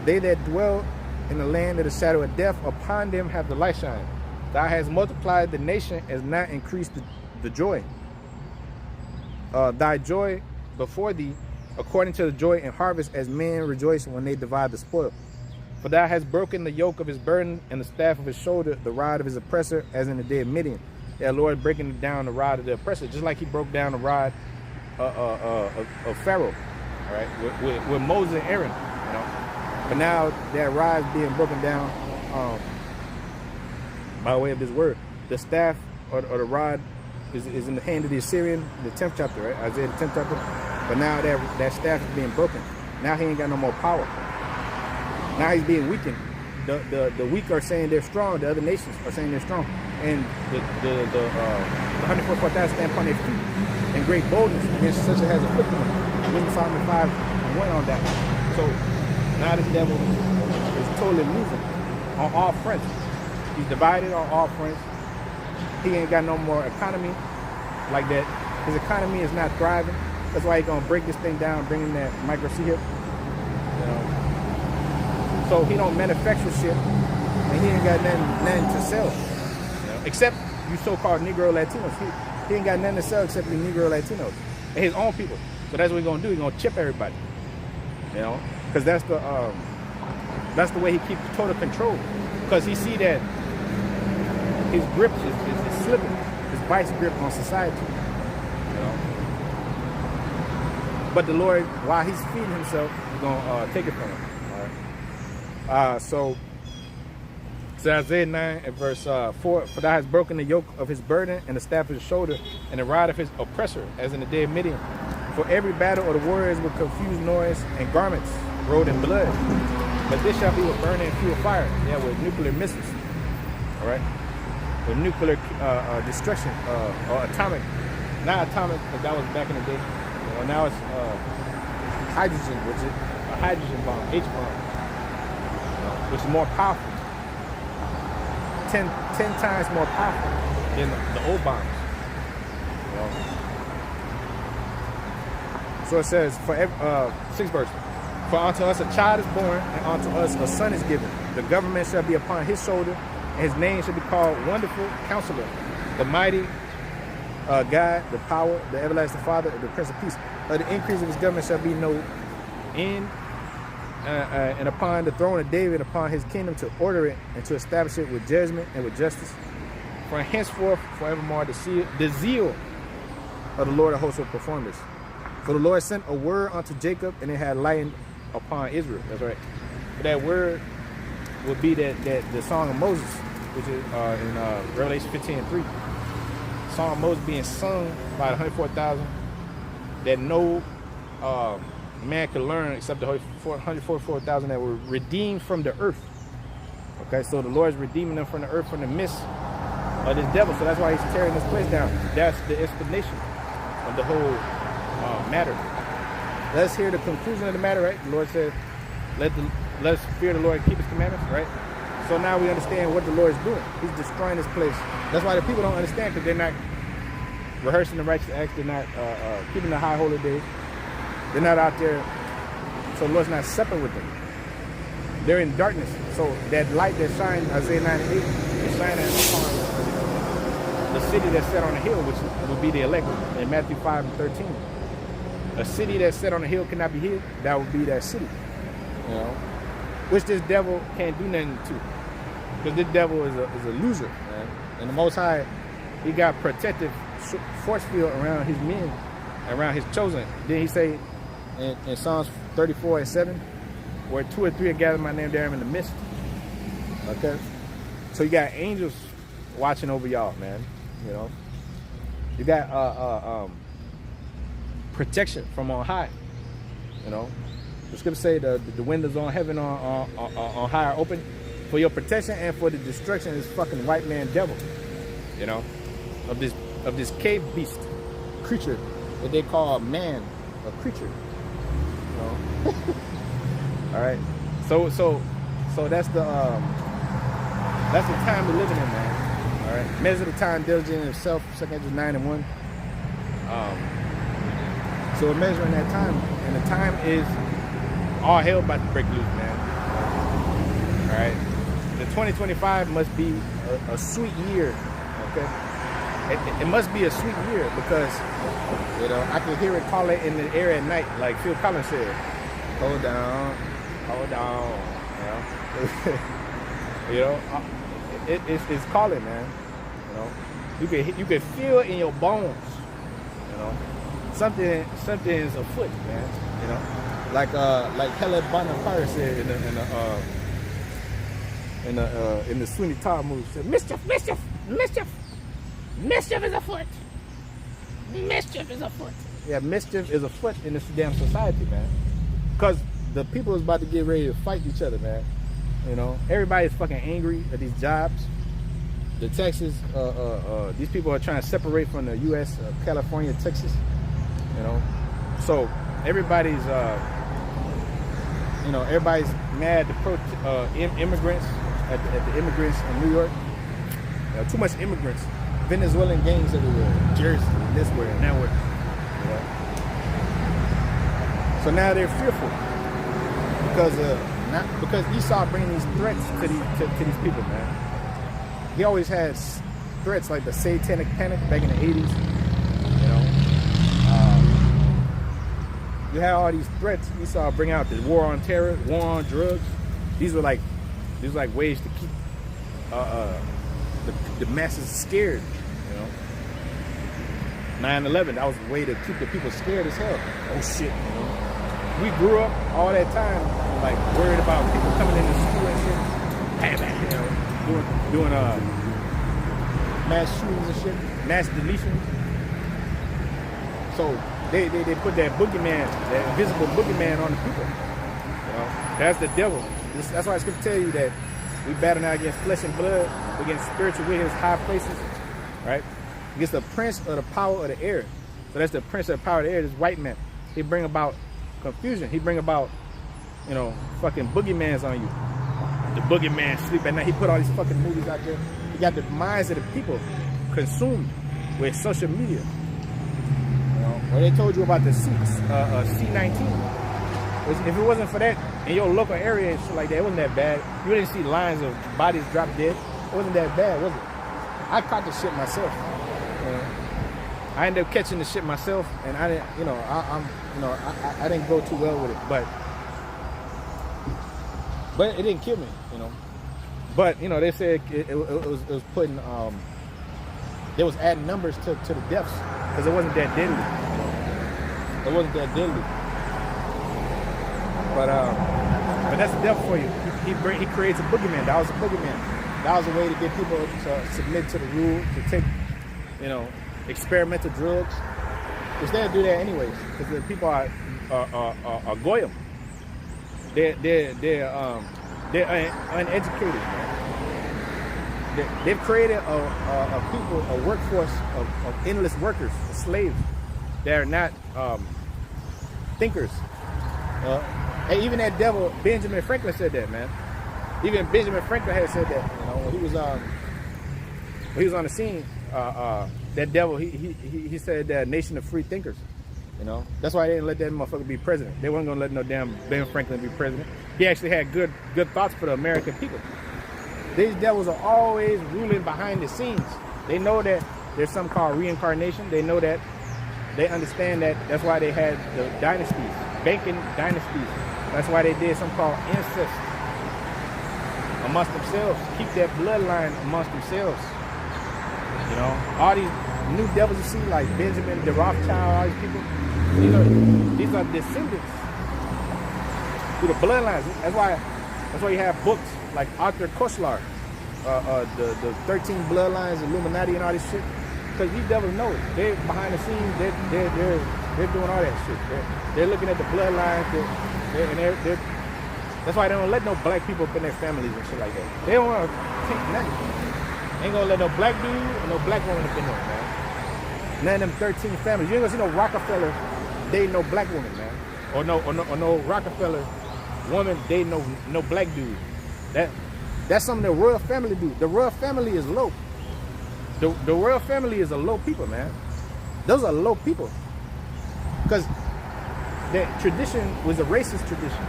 They that dwell in the land of the shadow of death, upon them have the light shine. Thou hast multiplied the nation, as not increased the joy. Thy joy before thee, according to the joy in harvest, as men rejoice when they divide the spoil. For thou hast broken the yoke of his burden and the staff of his shoulder, the rod of his oppressor, as in the day of Midian. Yeah, Lord, breaking down the rod of the oppressor, just like he broke down the rod of Pharaoh, all right, with Moses and Aaron, you know. But now that rod is being broken down by way of this word. The staff or the rod is in the hand of the Assyrian, the 10th chapter, right? Isaiah the 10th chapter. But now that staff is being broken. Now he ain't got no more power. Now he's being weakened. The weak are saying they're strong. The other nations are saying they're strong. And the 144,000 stand upon their feet in great boldness against such as has afflicted them. Wisdom Solomon 5:1 on that. So now this devil is totally losing on all fronts. He's divided on all fronts. He ain't got no more economy like that. His economy is not thriving. That's why he's gonna break this thing down, bring in that micro C hip. You know? So he don't manufacture shit, and he ain't got nothing to sell. You know? Except you so-called Negro Latinos. He ain't got nothing to sell except the Negro Latinos and his own people. So that's what he's gonna do. He's gonna chip everybody. You know, because that's the way he keeps total control. Because he see that his grip is slipping, his vice grip on society. You know, but the Lord, while he's feeding himself, he's gonna take it from him. All right. So Isaiah 9 and verse 4: For thou hast broken the yoke of his burden and the staff of his shoulder and the rod of his oppressor, as in the day of Midian. For every battle of the warriors with confused noise and garments rolled in blood. But this shall be with burning and fuel fire. Yeah, with nuclear missiles. All right, with nuclear destruction or atomic. Not atomic, but that was back in the day. You know, now it's hydrogen, which is a hydrogen bomb, H bomb, which is more powerful. 10 times more powerful than the old bombs. You know? So it says, for 6th verse, for unto us a child is born, and unto us a son is given. The government shall be upon his shoulder, and his name shall be called Wonderful Counselor, the Mighty God, the Power, the Everlasting Father, the Prince of Peace. The increase of his government shall be no end, and upon the throne of David, upon his kingdom, to order it and to establish it with judgment and with justice. For henceforth, forevermore, the zeal of the Lord of hosts will perform this. For the Lord sent a word unto Jacob, and it had lightened upon Israel. That's right. But that word would be that the Song of Moses, which is in Revelation 15:3. Song of Moses being sung by the 144,000 that no man could learn except the 144,000 that were redeemed from the earth. Okay, so the Lord is redeeming them from the earth, from the midst of this devil. So that's why he's tearing this place down. That's the explanation of the whole matter. Let's hear the conclusion of the matter, right? The Lord said, let's fear the Lord and keep his commandments, right? So now we understand what the Lord is doing. He's destroying this place. That's why the people don't understand, because they're not rehearsing the righteous acts. They're not keeping the high holy days. They're not out there. So the Lord's not separate with them. They're in darkness. So that light that shines, Isaiah 9:8, is shining upon the city that's set on a hill, which will be the elect in Matthew 5:13. A city that's set on a hill cannot be hid. That would be that city. You know, which this devil can't do nothing to, because this devil is a loser, man. And the Most High, he got protective force field around his men, around his chosen. Then he say in Psalms 34:7, where 2 or 3 are gathered, my name there, I'm in the midst. Okay, so you got angels watching over y'all, man. You know, you got protection from on high. You know, the scripture say the windows on heaven on high are open for your protection and for the destruction of this fucking white man devil. You know, of this cave beast creature that they call man, a creature. You know. All right. So that's the time we're living in, man. All right. Measure the time diligent in himself, 2 Corinthians 9:1. So we're measuring that time, and the time is all hell about to break loose, man. All right. The 2025 must be a sweet year. Okay. It must be a sweet year, because you know I can hear it calling in the air at night, like Phil Collins said. Hold down. Hold on, you know, it's calling, man. You know, you can feel it in your bones. You know, something is afoot, man. You know, like Caleb Bonaparte said in the Sweeney Todd movie, said, mischief is afoot. Mischief is afoot. Yeah, mischief is afoot in this damn society, man. Because the people is about to get ready to fight each other, man. You know, everybody's fucking angry at these jobs. The Texas, these people are trying to separate from the U.S., California, Texas. You know, so everybody's mad to immigrants at the immigrants in New York. Too much immigrants, Venezuelan gangs everywhere, Jersey, this way and that way. You know? So now they're fearful. Because Esau bringing these threats to these people, man. He always has threats like the satanic panic back in the 80s. You know, you had all these threats. Esau bring out the war on terror, war on drugs. These were like ways to keep the masses scared. You know, 9/11, that was a way to keep the people scared as hell. Oh shit. You know? We grew up all that time like worried about people coming into school and shit, you know, doing mass shootings and shit, mass deletions. So they put that boogeyman, that invisible boogeyman on the people. You know, that's the devil. That's why I could tell you that we battle now against flesh and blood, against spiritual wickedness, high places, right? Against the prince of the power of the air. So that's the prince of the power of the air. This white man. He bring about confusion. He bring about, you know, fucking boogeymans on you. The boogeyman sleep at night. He put all these fucking movies out there. He got the minds of the people consumed with social media. You know, or they told you about the C-19. If it wasn't for that in your local area and shit like that, it wasn't that bad. You didn't see lines of bodies drop dead. It wasn't that bad, was it? I caught the shit myself. You know? I ended up catching the shit myself, and I didn't, you know, I didn't go too well with it, but it didn't kill me, you know. But you know, they said it was putting, it was adding numbers to the deaths because it wasn't that deadly. You know? It wasn't that deadly. But that's the devil for you. He creates a boogeyman. That was a boogeyman. That was a way to get people to submit to the rule, to take, experimental drugs. Which they'll do that anyways, because the people are goyim. They're uneducated, man. They've created a workforce of endless workers, slaves. They're not thinkers. And even that devil, Benjamin Franklin said that, man. Even Benjamin Franklin had said that, when he was on the scene. That devil, he said that nation of free thinkers. That's why they didn't let that motherfucker be president. They weren't gonna let no damn Ben Franklin be president. He actually had good thoughts for the American people. These devils are always ruling behind the scenes. They know that there's something called reincarnation. They know that. They understand that. That's why they had the dynasties, banking dynasties. That's why they did something called incest amongst themselves. Keep that bloodline amongst themselves. All these new devils you see, like Benjamin, the Rothschild, all these people, these are descendants through the bloodlines. That's why you have books like Arthur Koestler, the 13 Bloodlines, Illuminati, and all this shit. Because these devils know it. They're behind the scenes. They're doing all that shit. They're looking at the bloodlines. That's why they don't let no black people up in their families and shit like that. They don't want to take nothing. Ain't gonna let no black dude or no black woman up in there, man. None of them 13 families. You ain't gonna see no Rockefeller dating no black woman, man. Or no Rockefeller woman dating no black dude. That's something the royal family do. The royal family is low. The royal family is a low people, man. Those are low people. Because that tradition was a racist tradition.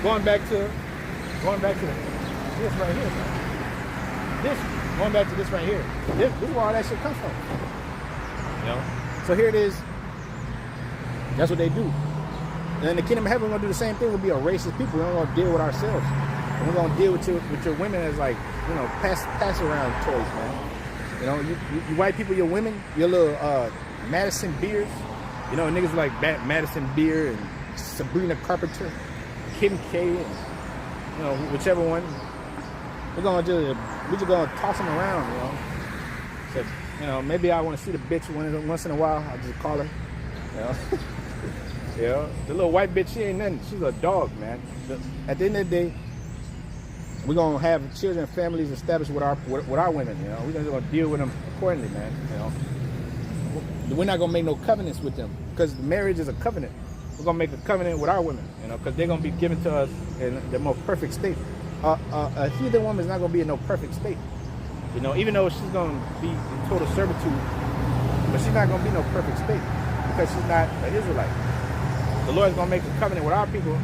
Going back to this right here, man. Going back to this right here. This is where all that shit comes from. So here it is. That's what they do. And in the kingdom of heaven, we're gonna do the same thing. We'll be a racist people. We're not gonna deal with ourselves. And we're gonna deal with your women as like, pass around toys, man. You white people, your women, your little Madison Beers. Niggas like Madison Beer and Sabrina Carpenter, Kim K, and whichever one. We're just gonna toss them around, So, maybe I want to see the bitch once in a while. I just call her, the little white bitch, she ain't nothing. She's a dog, man. At the end of the day, we're gonna have children and families established with our women. We're just gonna deal with them accordingly, man. We're not gonna make no covenants with them because marriage is a covenant. We're gonna make a covenant with our women, because they're gonna be given to us in their most perfect state. A heathen woman is not going to be in no perfect state. Even though she's going to be in total servitude, but she's not going to be in no perfect state because she's not an Israelite. The Lord is going to make a covenant with our people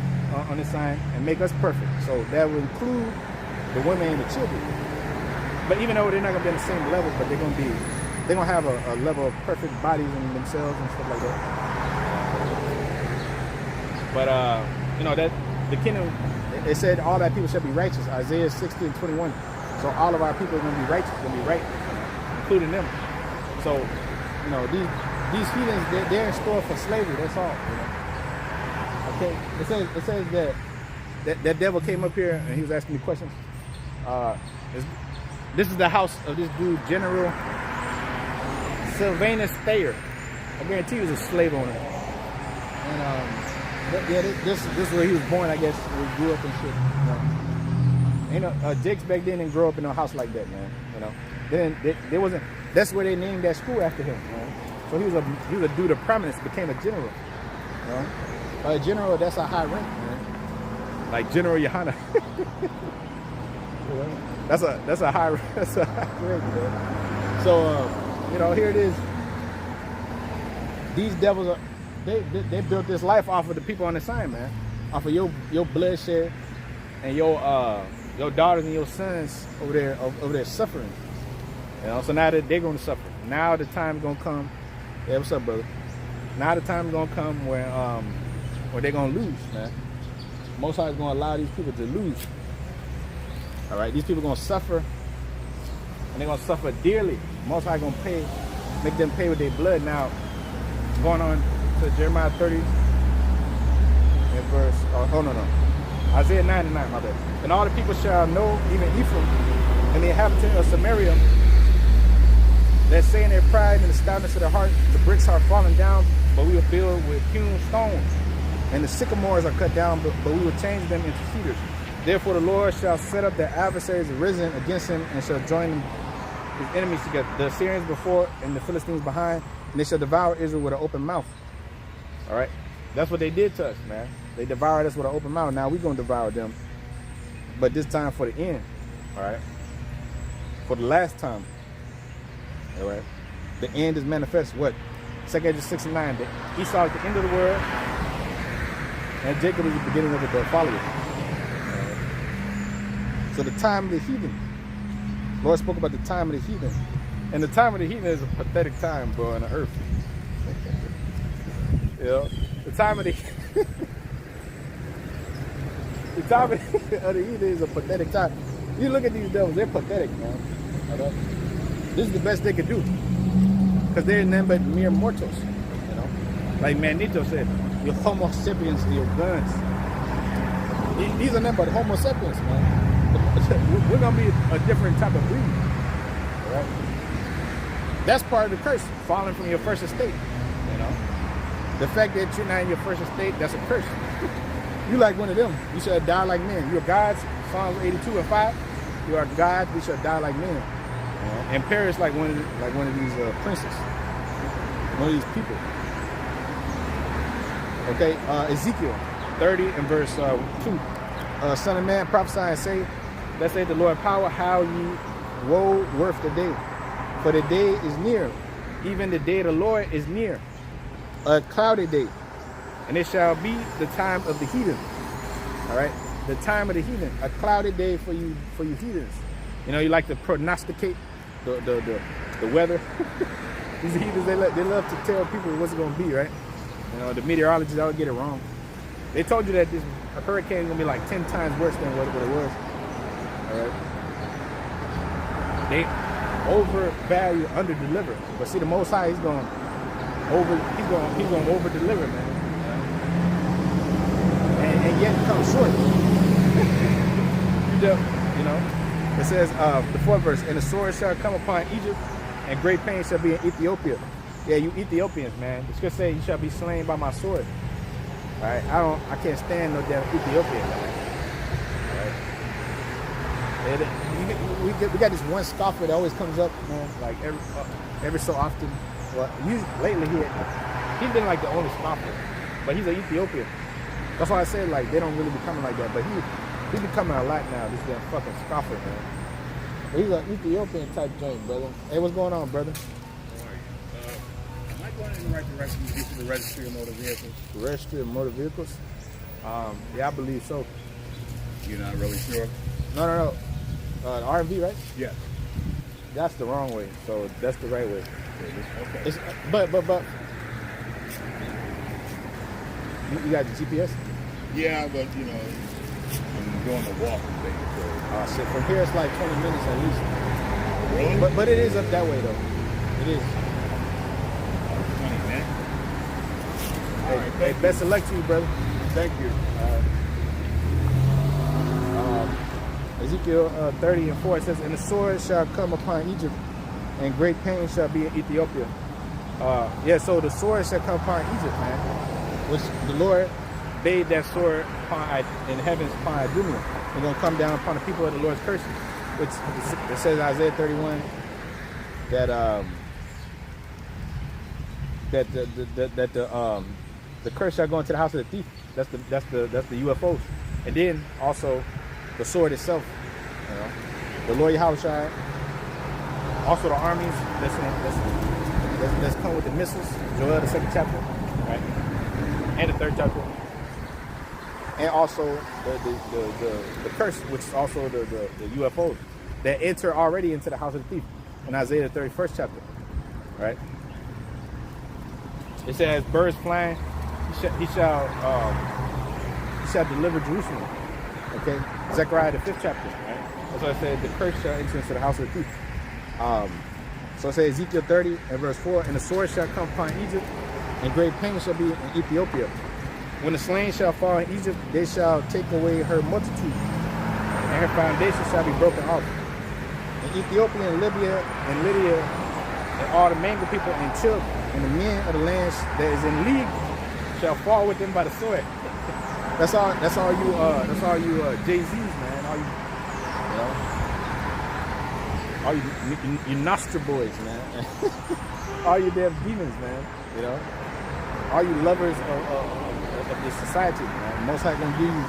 on this side and make us perfect. So that will include the women and the children. But even though they're not going to be on the same level, but they're going to have a level of perfect bodies in themselves and stuff like that. But that the kingdom. It said all that people shall be righteous, Isaiah 60:21. So all of our people are going to be righteous, going to be right, including them. So, these heathens, they're in store for slavery. That's all. Okay. It says that devil came up here and he was asking me questions. This is the house of this dude, General Sylvanus Thayer. I guarantee he was a slave owner. And this is where he was born, I guess. Where he grew up and shit. Jakes back then didn't grow up in a house like that, man. Then there wasn't. That's where they named that school after him. So he was a dude of prominence, became a general. A general, that's a high rank, man. Like General Yohana. That's a high rank, man. So here it is. These devils are. They built this life off of the people on the side, man. Off of your bloodshed and your daughters and your sons over there suffering. So now that they're gonna suffer. Now the time's gonna come. Yeah, what's up, brother? Now the time's gonna come where they're gonna lose, man. Most High is gonna allow these people to lose. All right, these people gonna suffer, and they're gonna suffer dearly. Most High gonna make them pay with their blood. Now, going on to Jeremiah 30, in verse, no. Isaiah 9 and 9, my bad. And all the people shall know, even Ephraim, and the inhabitant of Samaria, that say in their pride and the stoutness of their heart, the bricks are fallen down, but we will build with hewn stones. And the sycamores are cut down, but we will change them into cedars. Therefore the Lord shall set up their adversaries arisen against him, and shall join them, his enemies together. The Assyrians before, and the Philistines behind, and they shall devour Israel with an open mouth. All right? That's what they did to us, man. They devoured us with an open mouth. Now we're going to devour them. But this time for the end. All right? For the last time. All right? The end is manifest. What? 2 Edges 6 and 9. Esau is the end of the world. And Jacob is the beginning of the followers. So the time of the heathen. The Lord spoke about the time of the heathen. And the time of the heathen is a pathetic time, bro, on the earth. You know? The time of the the time of the heathen is a pathetic time. You look at these devils, they're pathetic, man. This is the best they could do. Because they're nothing but mere mortals. You know? Like Manito said, your Homo sapiens are your guns. These are nothing but Homo sapiens, man. We're gonna be a different type of breed. Right? That's part of the curse, falling from your first estate. You know? The fact that you're not in your first estate, that's a curse. You like one of them. You shall die like men. You're gods, Psalms 82 and 5. You are gods, we shall die like men. And perish like one of these princes. One of these people. Okay, Ezekiel 30 and verse 2. Son of man, prophesy and say, thus saith the Lord power, how ye woe worth the day. For the day is near, even the day of the Lord is near. A cloudy day, and it shall be the time of the heathen. All right, the time of the heathen, a cloudy day for you heathens. You know, you like to prognosticate the weather. These heathens, they love to tell people what's going to be, right? You know, the meteorologists always get it wrong. They told you that this hurricane is going to be like 10 times worse than what it was. All right. They overvalue, underdeliver. But see, the Most High, he's going to over-deliver, man. And yet come short. You know. It says, the 4th verse, and the sword shall come upon Egypt, and great pain shall be in Ethiopia. Yeah, you Ethiopians, man. The scripture says, you shall be slain by my sword. All right, I can't stand no damn Ethiopian, man. All right. We got this one scoffer that always comes up, man, like every so often. Well, lately he's been like the only scoffer, but he's an Ethiopian. That's why I say like they don't really be coming like that, but he's becoming a lot now. This damn fucking scoffer, man. But he's an Ethiopian type joint, brother. Hey, what's going on, brother? Am I going in the right direction to get to the registry of motor vehicles? The registry of motor vehicles? Yeah, I believe so. You're not really sure? No. The R&V, right? Yes. That's the wrong way, so that's the right way. Okay. But you got the GPS? Yeah, but you know, I'm doing the walking thing. So. Shit, from here it's like 20 minutes at least. Really? But it is up that way though. It is. 20 minutes. Hey, best of luck to you, brother. Thank you. Ezekiel 30 and 4, it says, and the sword shall come upon Egypt, and great pain shall be in Ethiopia. Yeah, so the sword shall come upon Egypt, man. Which the Lord bade that sword in heavens upon Idumea. It's going to come down upon the people of the Lord's curses. Which it says in Isaiah 31 that the curse shall go into the house of the thief. That's the UFOs. And then also the sword itself, you know, the Lord Yahushua, also the armies that's come with the missiles, Joel the 2nd chapter, right, and the 3rd chapter, and also the curse, which is also the UFOs that enter already into the house of the thief in Isaiah the 31st chapter, right? It says, birds flying, he shall deliver Jerusalem. Okay, Zechariah the 5th chapter, right? That's why I said the curse shall enter into the house of the thief. So it says Ezekiel 30 and verse 4, and the sword shall come upon Egypt, and great pain shall be in Ethiopia. When the slain shall fall in Egypt, they shall take away her multitude, and her foundation shall be broken off. And Ethiopia and Libya and Lydia and all the mangled people and children and the men of the land that is in league shall fall with them by the sword. That's all you Jay-Z's, man. All you Nostra boys, man. All you damn demons, man. You know, all you lovers of this society, man. Most High gonna give you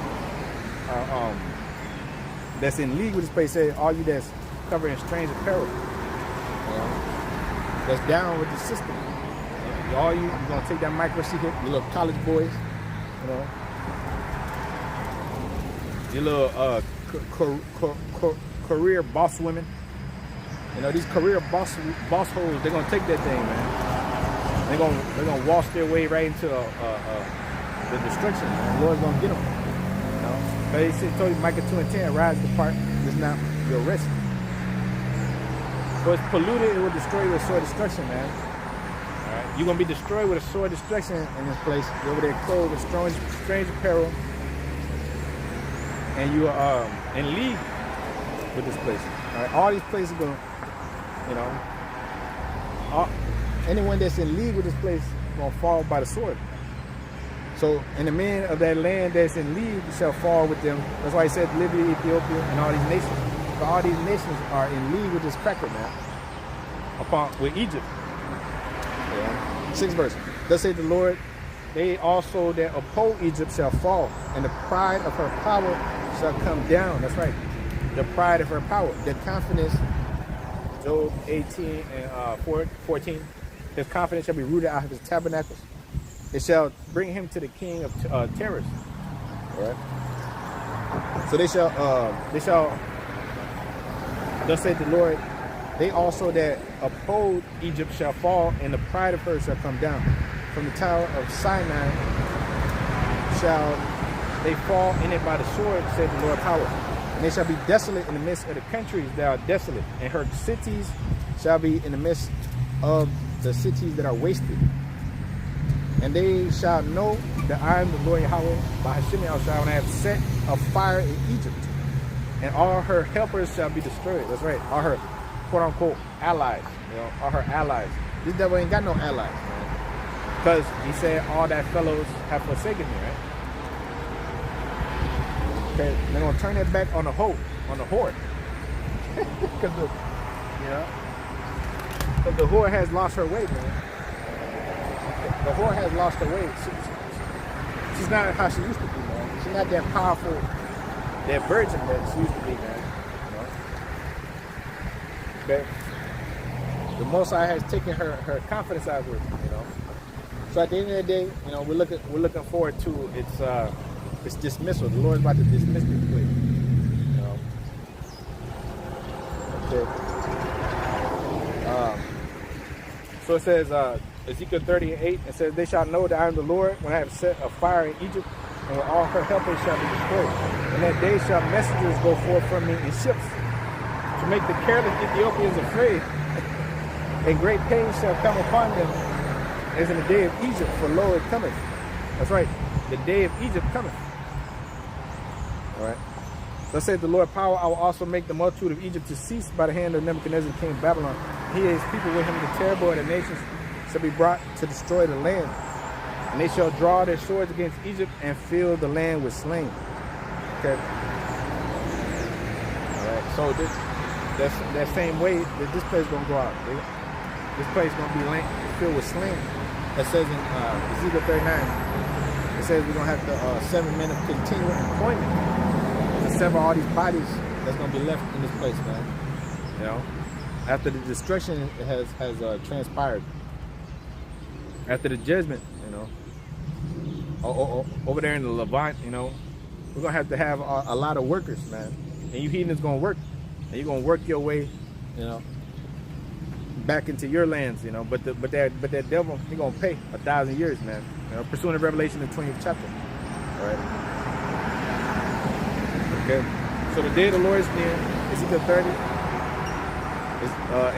that's in league with this place. Say all you that's covering strange apparel, you know, that's down with the system. You know, all you gonna take that micro secret, you little college boys, you know, you little career boss women. You know, these career boss hoes, they're gonna take that thing, man. They're gonna wash their way right into the destruction. Man. The Lord's gonna get them. You know, but he told you Micah 2:10, rise depart, is not your rest. So it's polluted, it will destroy you with sword destruction, man. All right, you're gonna be destroyed with a sword destruction in this place. You're over there clothed with strange apparel, and you are in league with this place. All right, all these places are gonna. You know, anyone that's in league with this place is going to fall by the sword. So, and the men of that land that's in league shall fall with them. That's why he said Libya, Ethiopia, and all these nations. So all these nations are in league with this cracker, man. With Egypt. Yeah. 6th verse. Thus saith the Lord, they also that oppose Egypt shall fall, and the pride of her power shall come down. That's right. The pride of her power. The confidence. Job 18 and 14. His confidence shall be rooted out of his tabernacles. It shall bring him to the king of terrors. All right. So they shall, thus saith the Lord, they also that oppose Egypt shall fall, and the pride of her shall come down. From the tower of Sinai shall they fall in it by the sword, saith the Lord power. And they shall be desolate in the midst of the countries that are desolate, and her cities shall be in the midst of the cities that are wasted. And they shall know that I am the Lord Yahweh, by Hashem Yahushua, when I have set a fire in Egypt, and all her helpers shall be destroyed. That's right, all her quote-unquote allies, you know, all her allies. This devil ain't got no allies, man, because he said all that fellows have forsaken me, right? Okay, they're gonna turn it back on the horde, because the whore has lost her way, man. The whore has lost her way. She's not how she used to be, man. She's not that powerful, that virgin that she used to be, man. You know? Okay. The Most High has taken her confidence out of her, you know. So at the end of the day, you know, we're looking forward to its dismissal. The Lord is about to dismiss this place. You know. Okay. So it says, Ezekiel 30:8, it says, they shall know that I am the Lord when I have set a fire in Egypt, and when all her helpers shall be destroyed. And that day shall messengers go forth from me in ships, to make the careless Ethiopians afraid. And great pain shall come upon them, as in the day of Egypt, for lo, it cometh. That's right, the day of Egypt cometh. All right. Thus saith the Lord power, I will also make the multitude of Egypt to cease by the hand of Nebuchadnezzar, king of Babylon. He and his people with him, the terrible of the nations shall be brought to destroy the land. And they shall draw their swords against Egypt and fill the land with slain. Okay. All right. So that same way that this place is gonna go out. This place is gonna be filled with slain. That says in Ezekiel 39. It says we're gonna have the 7 men of continual employment to sever all these bodies that's gonna be left in this place, man. You know, after the destruction has transpired, after the judgment, you know, over there in the Levant, you know, we're gonna have a lot of workers, man. And you heathens gonna work, and you're gonna work your way, you know, back into your lands, you know. But that devil, he gonna pay 1,000 years, man. You know, pursuing the Revelation in the 20th chapter. All right. Okay. So the day of the Lord is near. Ezekiel 30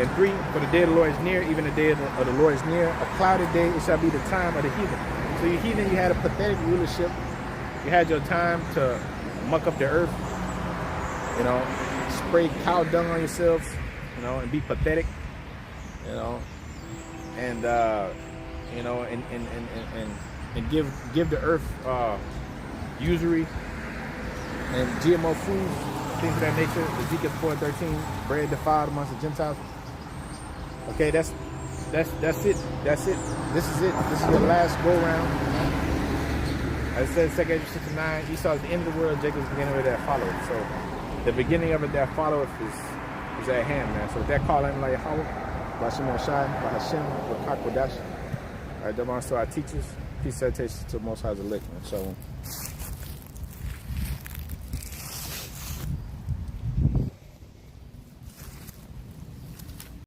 and 3. For the day of the Lord is near, even the day of the Lord is near. A clouded day, it shall be the time of the heathen. So you heathen, you had a pathetic rulership. You had your time to muck up the earth, you know, spray cow dung on yourselves, you know, and be pathetic, you know, and you know, and give the earth usury and GMO foods, things of that nature. Ezekiel 4:13, bread defiled amongst the Gentiles. Okay, that's it. That's it. This is it. This is your last go round. As it says, 2 Ezra 6:9, Esau is the end of the world, Jacob is the beginning of it that followeth. So the beginning of it that followeth is at hand, man. So with that call, I'm like Yahweh, Bashim Oshai, Bahashim, Wakak Wadash. All right, that belongs to our teachers. Peace, salutations to Most High's elect, man. So